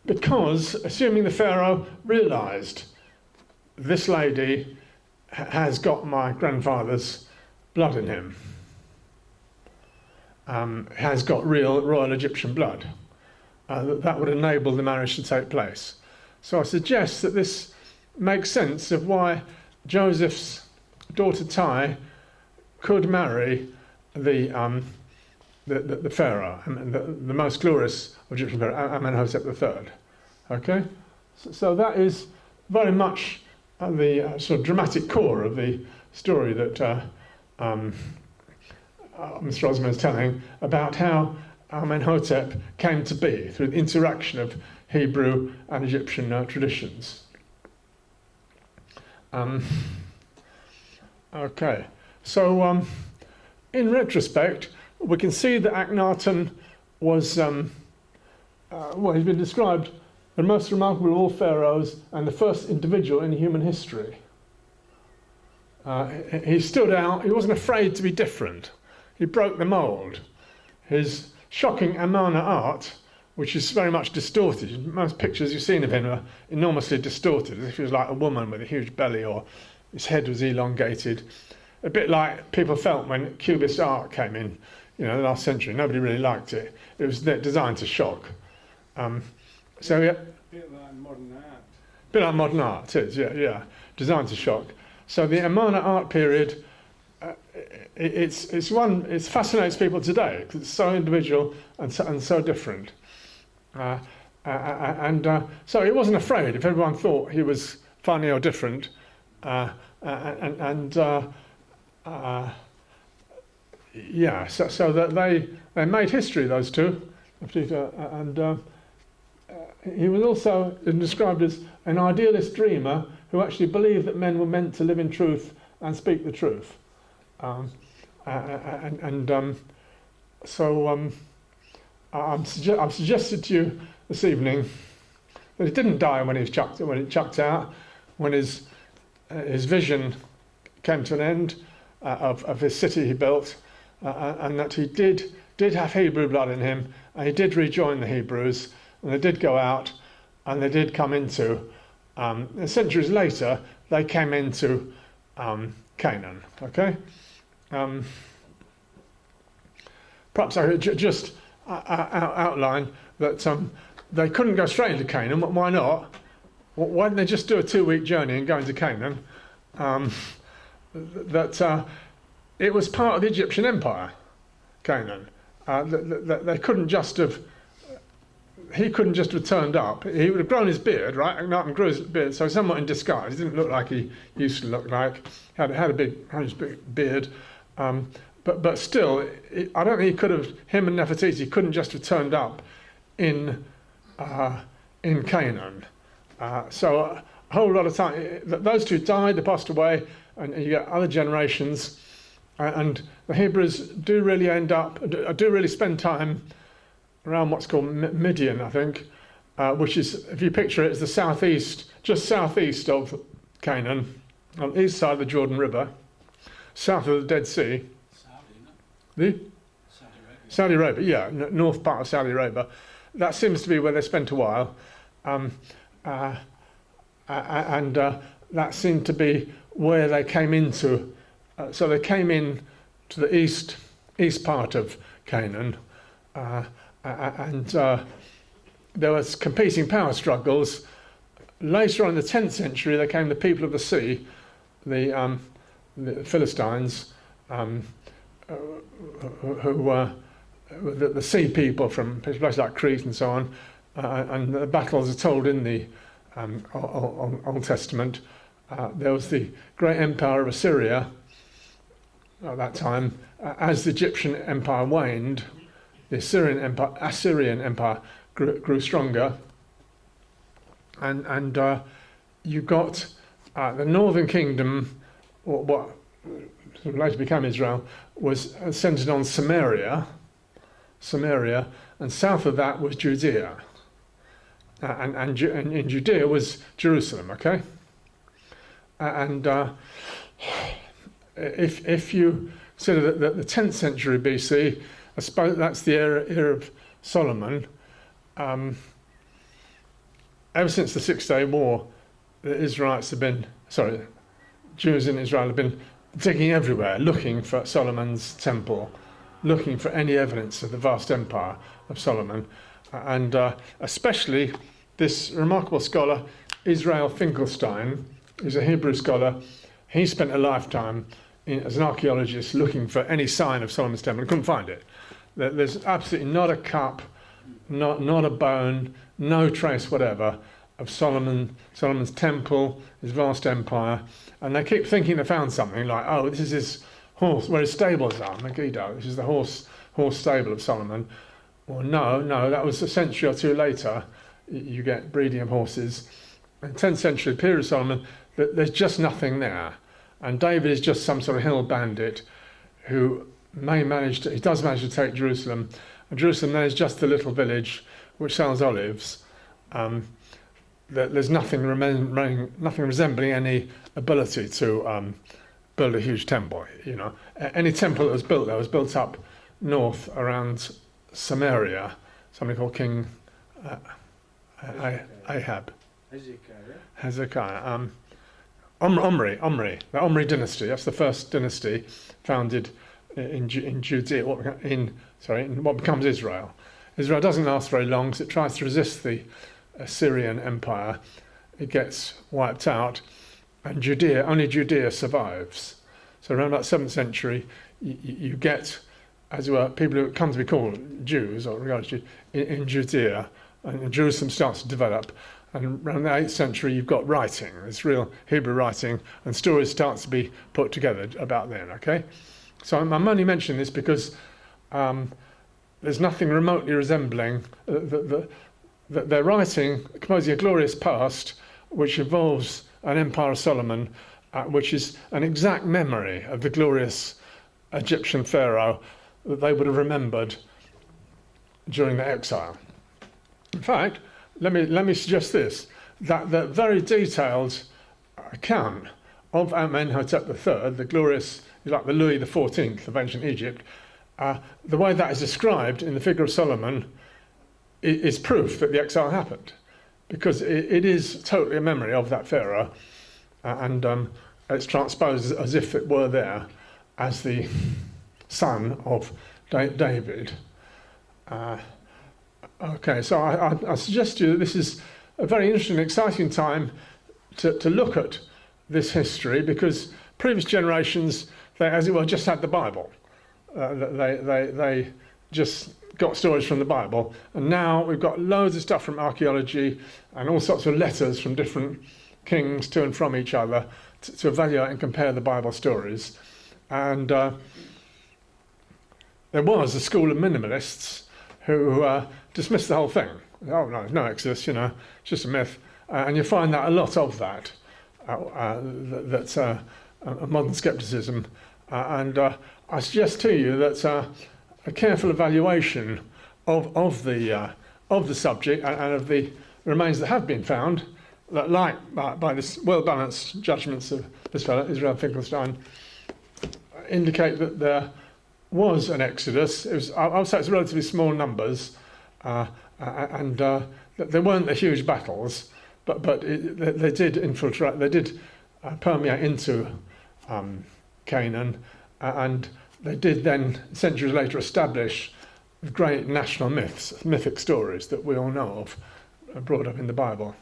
because, assuming the Pharaoh realised this lady has got my grandfather's blood in him, has got real royal Egyptian blood, that would enable the marriage to take place. So I suggest that this makes sense of why Joseph's daughter Tai could marry the pharaoh, the most glorious Egyptian pharaoh, Amenhotep III. Okay, so that is very much the sort of dramatic core of the story that Mr. Osman is telling about how Amenhotep came to be through the interaction of Hebrew and Egyptian traditions. Okay, so in retrospect, we can see that Akhenaten was, well, he's been described the most remarkable of all pharaohs and the first individual in human history. He stood out, he wasn't afraid to be different. He broke the mould. His shocking Amarna art, which is very much distorted, most pictures you've seen of him are enormously distorted, as if he was like a woman with a huge belly or his head was elongated. A bit like people felt when Cubist art came in, you know, the last century. Nobody really liked it. It was designed to shock. So yeah,
Bit like modern art.
bit like modern art, it is, yeah, designed to shock. So the Amarna art period, it fascinates people today because it's so individual and so different. So he wasn't afraid if everyone thought he was funny or different. Yeah, so that they made history, those two, and he was also described as an idealist dreamer who actually believed that men were meant to live in truth and speak the truth. I've suggested to you this evening that he didn't die when he chucked out, when his vision came to an end of his city he built, and that he did have Hebrew blood in him, and he did rejoin the Hebrews, and they did go out, and they did come into, centuries later, they came into Canaan, okay? Perhaps I could just outline that they couldn't go straight into Canaan. Why not? Why didn't they just do a 2-week journey and go into Canaan? It was part of the Egyptian Empire, Canaan. They couldn't just have. He couldn't just have turned up. He would have grown his beard, right? Akhenaten grew his beard, so somewhat in disguise. He didn't look like he used to look like. Had a big beard, but still, I don't think he could have. Him and Nefertiti couldn't just have turned up in Canaan. So a whole lot of time. Those two died. They passed away, and you get other generations. And the Hebrews do really spend time around what's called Midian, I think, which is, if you picture it, as the just southeast of Canaan, on the east side of the Jordan River, south of the Dead Sea. Saudi Arabia, yeah, north part of Saudi Arabia. That seems to be where they spent a while. And that seemed to be where they came into. So they came in to the east part of Canaan, and there was competing power struggles. Later on in the 10th century, there came the people of the sea, the Philistines, who were the sea people from places like Crete and so on, and the battles are told in the Old Testament. There was the great empire of Assyria at that time. As the Egyptian empire waned, the Assyrian empire grew stronger, and you got the northern kingdom, or what later became Israel, was centered on Samaria, and south of that was Judea, and in Judea was Jerusalem. Okay, and if you consider that the 10th century BC, I suppose that's the era of Solomon. Ever since the 6-Day War, the Jews in Israel have been digging everywhere, looking for Solomon's temple, looking for any evidence of the vast empire of Solomon, and especially this remarkable scholar, Israel Finkelstein, who's a Hebrew scholar, he spent a lifetime as an archaeologist looking for any sign of Solomon's temple and couldn't find it. There's absolutely not a cup, not a bone, no trace whatever of Solomon's temple, his vast empire. And they keep thinking they found something like, oh, this is his horse, where his stables are, Megiddo. This is the horse stable of Solomon. Well, no, that was a century or two later. You get breeding of horses. In the 10th century, period of Solomon, there's just nothing there. And David is just some sort of hill bandit who he does manage to take Jerusalem. And Jerusalem then is just a little village which sells olives. There's nothing resembling any ability to build a huge temple. You know, any temple that was built there was built up north around Samaria. Somebody called King Ahab. Hezekiah. Omri, the Omri dynasty. That's the first dynasty founded in Judea. In what becomes Israel. Israel doesn't last very long because it tries to resist the Assyrian Empire. It gets wiped out, and only Judea survives. So around about 7th century, you get, as it were, people who come to be called Jews or regarded as Jews in Judea, and Jerusalem starts to develop. And around the 8th century, you've got writing. It's real Hebrew writing, and stories start to be put together about then. Okay, so I'm only mentioning this because there's nothing remotely resembling they're writing, composing a glorious past, which involves an Empire of Solomon, which is an exact memory of the glorious Egyptian pharaoh that they would have remembered during their exile. In fact, let me suggest this: that the very detailed account of Amenhotep III, the glorious, like the Louis XIV of ancient Egypt, the way that is described in the figure of Solomon is proof that the exile happened, because it is totally a memory of that pharaoh, and it's transposed as if it were there as the son of David. Okay, so I suggest to you that this is a very interesting, exciting time to look at this history, because previous generations, they, as it were, just had the Bible. They just got stories from the Bible, and now we've got loads of stuff from archaeology and all sorts of letters from different kings to and from each other to evaluate and compare the Bible stories. And there was a school of minimalists who dismissed the whole thing. Oh no, no Exodus, you know, it's just a myth. And you find that a lot of that, that's a modern skepticism. And I suggest to you that a careful evaluation of the subject and of the remains that have been found, like by this well-balanced judgments of this fellow, Israel Finkelstein, indicate that there was an exodus. It was, I would say it's relatively small numbers, and there weren't the huge battles, but they did infiltrate, they did permeate into Canaan, and they did then, centuries later, establish great national myths, mythic stories that we all know of, brought up in the Bible.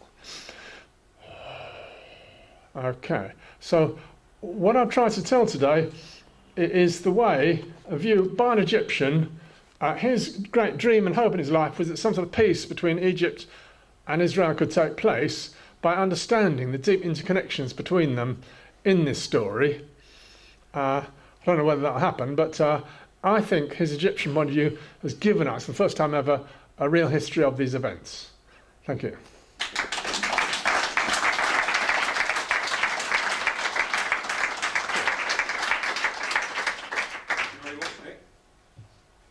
Okay, so what I've tried to tell today is the way, a view by an Egyptian. His great dream and hope in his life was that some sort of peace between Egypt and Israel could take place by understanding the deep interconnections between them in this story. I don't know whether that'll happen, but I think his Egyptian point of view has given us, for the first time ever, a real history of these events. Thank you.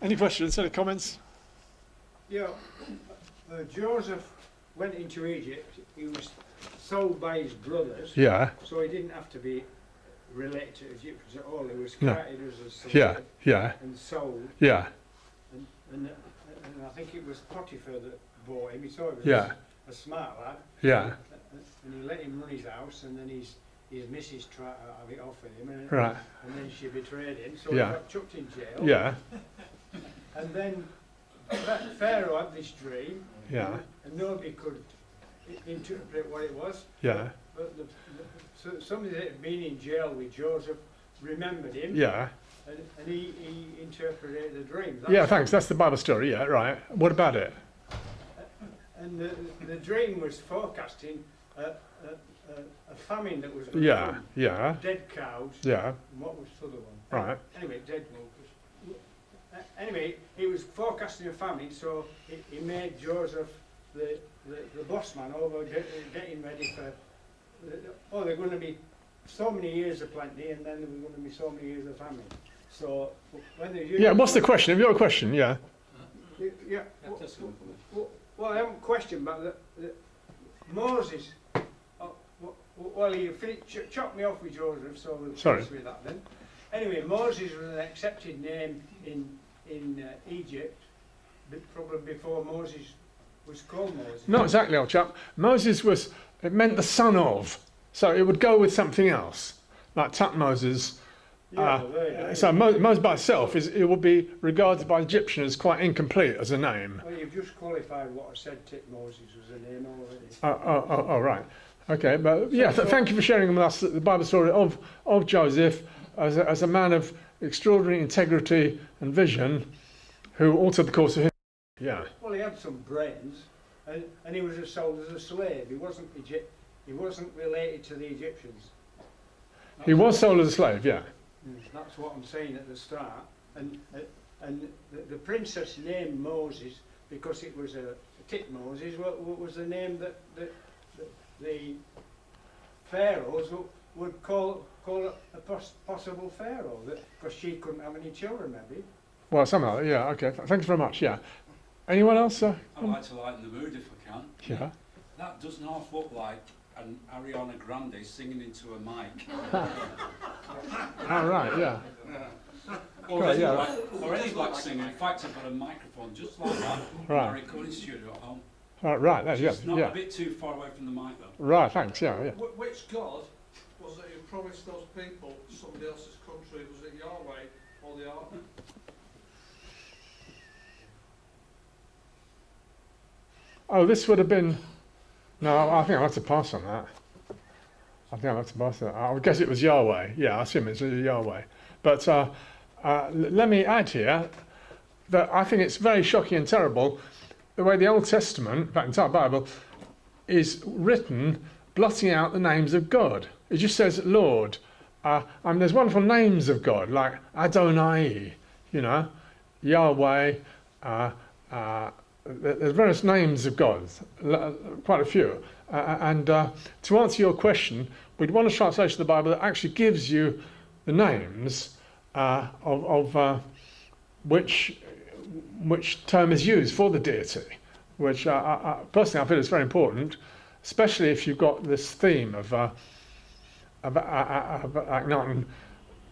Any questions, any comments?
Yeah, Joseph went into Egypt. He was sold by his brothers.
Yeah.
So he didn't have to be related to Egyptians at all. He was created as a slave.
Yeah.
And sold.
Yeah.
And I think it was Potiphar that bought him. He saw he was a smart lad.
Yeah.
And he let him run his house, and then his missus tried to have it off with him. And,
right.
And then she betrayed him, so he got chucked in jail.
Yeah.
And then Pharaoh had this dream,
yeah.
and nobody could interpret what it was.
Yeah.
but so somebody that had been in jail with Joseph remembered him.
Yeah.
And he interpreted the dream.
Yeah, thanks. That's the Bible story. Yeah, right. What about it?
And the dream was forecasting a famine that was going to
Yeah,
come.
yeah,
Dead cows.
yeah.
And what was the other one?
Right.
Anyway, dead wolves. Anyway, he was forecasting a famine, so he made Joseph the boss man over getting ready for. There are going to be so many years of plenty, and then there were going to be so many years of famine. So when the
Yeah. What's the question? Have you got a question? Yeah.
Yeah. Well, I haven't questioned, but Moses. Well, you chopped me off with Joseph, so we'll finish with that then. Anyway, Moses was an accepted name in Egypt, probably before Moses was called Moses.
Not exactly, old chap. Moses was, it meant the son of. So it would go with something else, like Tutmosis. So Moses by itself, it would be regarded by Egyptians as quite incomplete as a name.
Well, you've just qualified what I said Tutmosis was a name already.
Oh, right. Okay, but yeah, thank you for sharing with us the Bible story of Joseph as a man of extraordinary integrity and vision who altered the course of history. Yeah.
Well, he had some brains, and he was sold as a slave. He wasn't related to the Egyptians.
He was sold as a slave, yeah.
That's what I'm saying at the start. And the princess named Moses because it was a Tutmosis. What was the name that the pharaohs would call a possible pharaoh? Because she couldn't have any children, maybe.
Well, somehow, yeah. Okay. Thanks very much. Yeah. Anyone else?
I'd like to lighten the mood if I can.
Yeah.
That doesn't half look like an Ariana Grande singing into a mic.
Oh, right, yeah.
Or
Right,
any
yeah.
black singer. In fact, I've got a microphone just like that in
Right.
my recording studio at home.
Right, that's, yeah,
It's not
yeah.
a bit too far away from the mic though.
Right, thanks, yeah, yeah.
Which God was it who promised those people somebody else's country? Was it Yahweh or the Ark?
Oh, this would have been... No, I think I'll have to pass on that. I think I'll have to pass on that. I would guess it was Yahweh. Yeah, I assume it's Yahweh. But let me add here that I think it's very shocking and terrible the way the Old Testament, in fact, the entire Bible, is written blotting out the names of God. It just says Lord. There's wonderful names of God, like Adonai, Yahweh. There's various names of God, quite a few. To answer your question, we'd want a translation of the Bible that actually gives you the names of which term is used for the deity, which personally I feel is very important, especially if you've got this theme of Akhenaten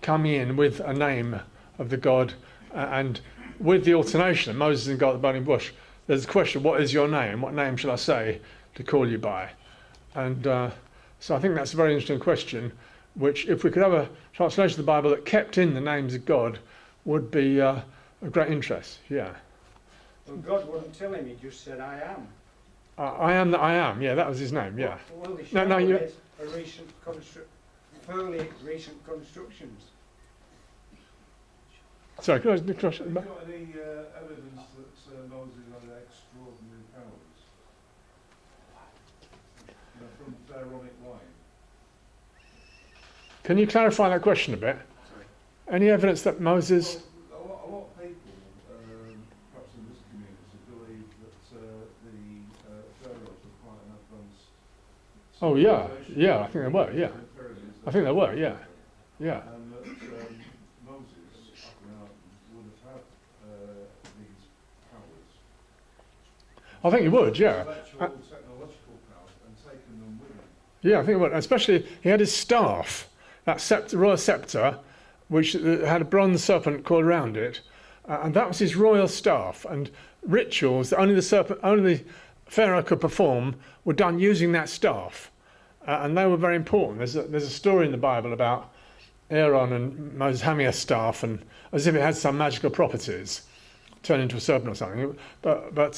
coming in with a name of the god, and with the alternation of Moses and God at the burning bush, there's a question, what is your name? What name shall I say to call you by? And so I think that's a very interesting question, which if we could have a translation of the Bible that kept in the names of God would be of great interest, yeah.
Well, God wouldn't tell him, he just said, I am.
I am that I am, yeah, that was his name, yeah.
Well, the
No, you...
is fairly recent constructions.
Sorry, can I...
Have you got any evidence that Moses had extraordinary powers? From pharaonic line?
Can you clarify that question a bit?
Sorry.
Any evidence that Moses...
Well, a lot of people, perhaps in this community, believe that the pharaohs were quite an advanced...
Oh, yeah, I think they were, yeah. I think they were, yeah. Yeah.
And that Moses, Akhenaten, would have had these powers.
I think he would, yeah.
Technological powers, and taken them with him.
Yeah, I think he would. Especially, he had his staff, that royal sceptre, which had a bronze serpent coiled around it, and that was his royal staff. And rituals that only the pharaoh could perform were done using that staff, and they were very important. There's a story in the Bible about Aaron and Moses having a staff, and as if it had some magical properties, turn into a serpent or something. But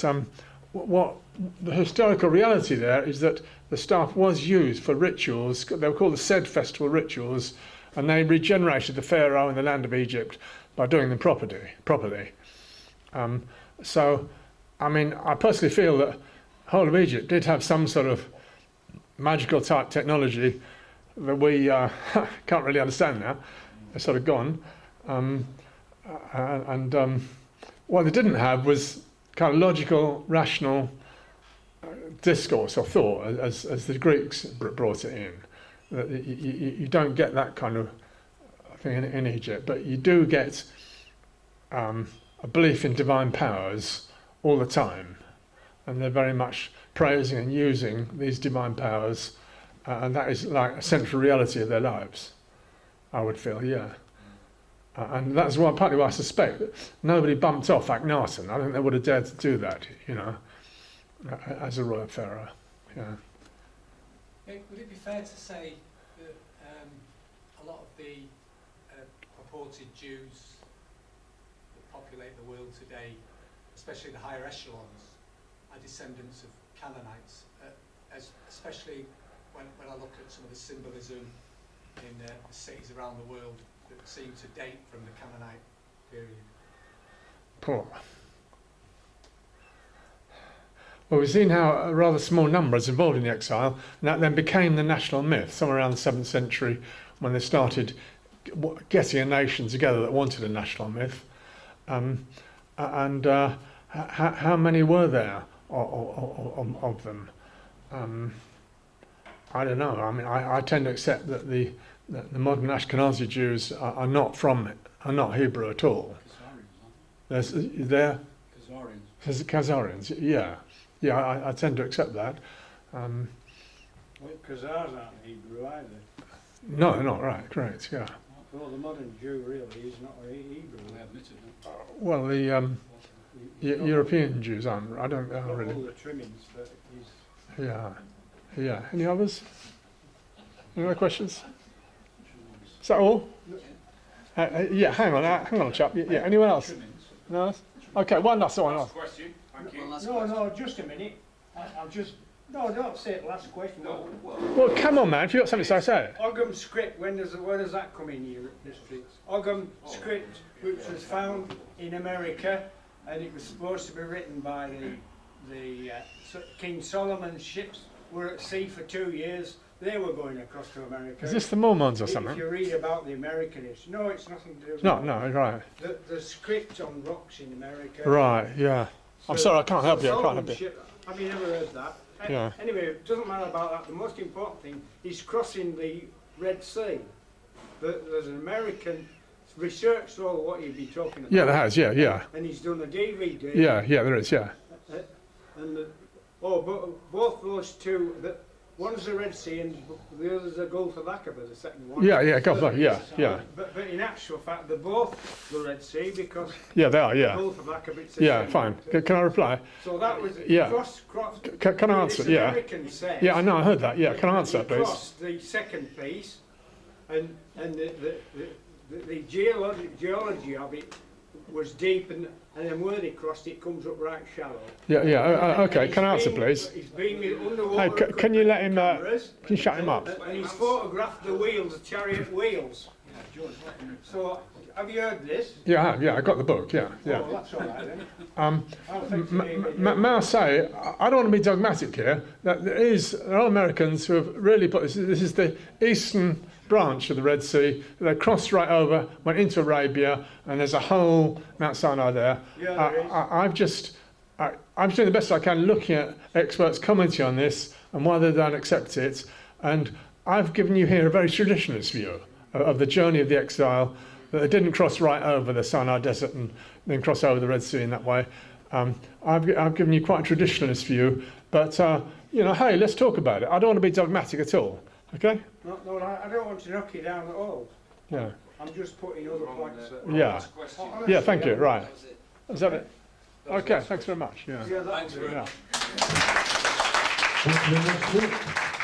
what the historical reality there is that the staff was used for rituals. They were called the Sed festival rituals, and they regenerated the pharaoh in the land of Egypt by doing them properly. So, I mean, I personally feel that the whole of Egypt did have some sort of magical type technology that we can't really understand now. They're sort of gone. What they didn't have was kind of logical, rational discourse or thought, as the Greeks brought it in. That you don't get that kind of thing in Egypt, but you do get a belief in divine powers all the time, and they're very much praising and using these divine powers, and that is like a central reality of their lives, I would feel, yeah. And that's partly why I suspect that nobody bumped off Akhenaten. I think they would have dared to do that, you know, as a royal pharaoh. Yeah.
Would it be fair to say that a lot of the purported Jews that populate the world today, especially the higher echelons, are descendants of Canaanites, especially when I look at some of the symbolism in the cities around the world that seem to date from the Canaanite period?
Poor. Well, we've seen how a rather small number is involved in the exile, and that then became the national myth, somewhere around the 7th century, when they started getting a nation together that wanted a national myth. How many were there of them? I don't know. I mean, I tend to accept that the modern Ashkenazi Jews are not Hebrew at all. They're Khazarians. Yeah. I tend to accept that.
Khazars aren't Hebrew either.
No, they're not. Right, correct. Yeah.
Well, the modern Jew really is not a Hebrew.
They admitted it.
Well, the European Jews aren't. I don't really.
All the trimmings, but he's.
Yeah. Any others? Any other questions? Is that all? Yeah. Hang on, chap. Yeah. Anyone else? No. Okay. One last one.
Last question. Thank you.
No, just a minute. I'll just. No, don't say it. Last question.
No.
Well, come on, man. If you've got something to say, it.
Ogham script. When does that come in your history? Ogham script, which was found in America, and it was supposed to be written by the King Solomon's ships. Were at sea for 2 years. They were going across to America.
Is this the Mormons or something?
If you read about the American history, no, it's nothing to do with
No, right.
the script on rocks in America.
Right, yeah. I'm sorry, I can't help you. I can't help you.
Have you never heard that?
Yeah.
Anyway, it doesn't matter about that. The most important thing is crossing the Red Sea. There's an American research all what you'd be talking about.
Yeah, there has. Yeah.
And he's done a DVD.
Yeah, there is. Yeah.
And both those two, one's the Red Sea and the other's the Gulf of Aqaba, the second one.
Yeah, Gulf of Aqaba, yeah.
But in actual fact, they're both the Red Sea because
yeah, they are. Yeah.
The Gulf of Aqaba. It's
fine. Can I reply?
So that was cross.
Can I answer? Yeah.
Says,
yeah, I know. I heard that. Yeah. Can I answer, please?
Crossed the second piece, and the geology of it was deep, and then where they crossed it comes up right shallow.
Yeah. Okay. Can I answer, please?
He's been underwater.
Hey, can you let him? Can you shut him up?
And he's photographed the wheels, the chariot wheels. So, have you heard this?
Yeah. I got the book. Yeah.
Oh, that's all right then.
May I say, I don't want to be dogmatic here. That there are Americans who have really put this. This is the eastern branch of the Red Sea. They crossed right over, went into Arabia, and there's a whole Mount Sinai there.
Yeah,
I'm just doing the best I can, looking at experts commenting on this and why they don't accept it. And I've given you here a very traditionalist view of the journey of the exile, that they didn't cross right over the Sinai Desert and then cross over the Red Sea in that way. I've given you quite a traditionalist view, but hey, let's talk about it. I don't want to be dogmatic at all. Okay?
No, I don't want to knock you down at all.
Yeah.
I'm just putting other points.
Yeah.
Honestly,
Yeah. Thank you. Right. Is that it? Okay. Thanks very much. Yeah.
Yeah,
Thanks very much.
Yeah.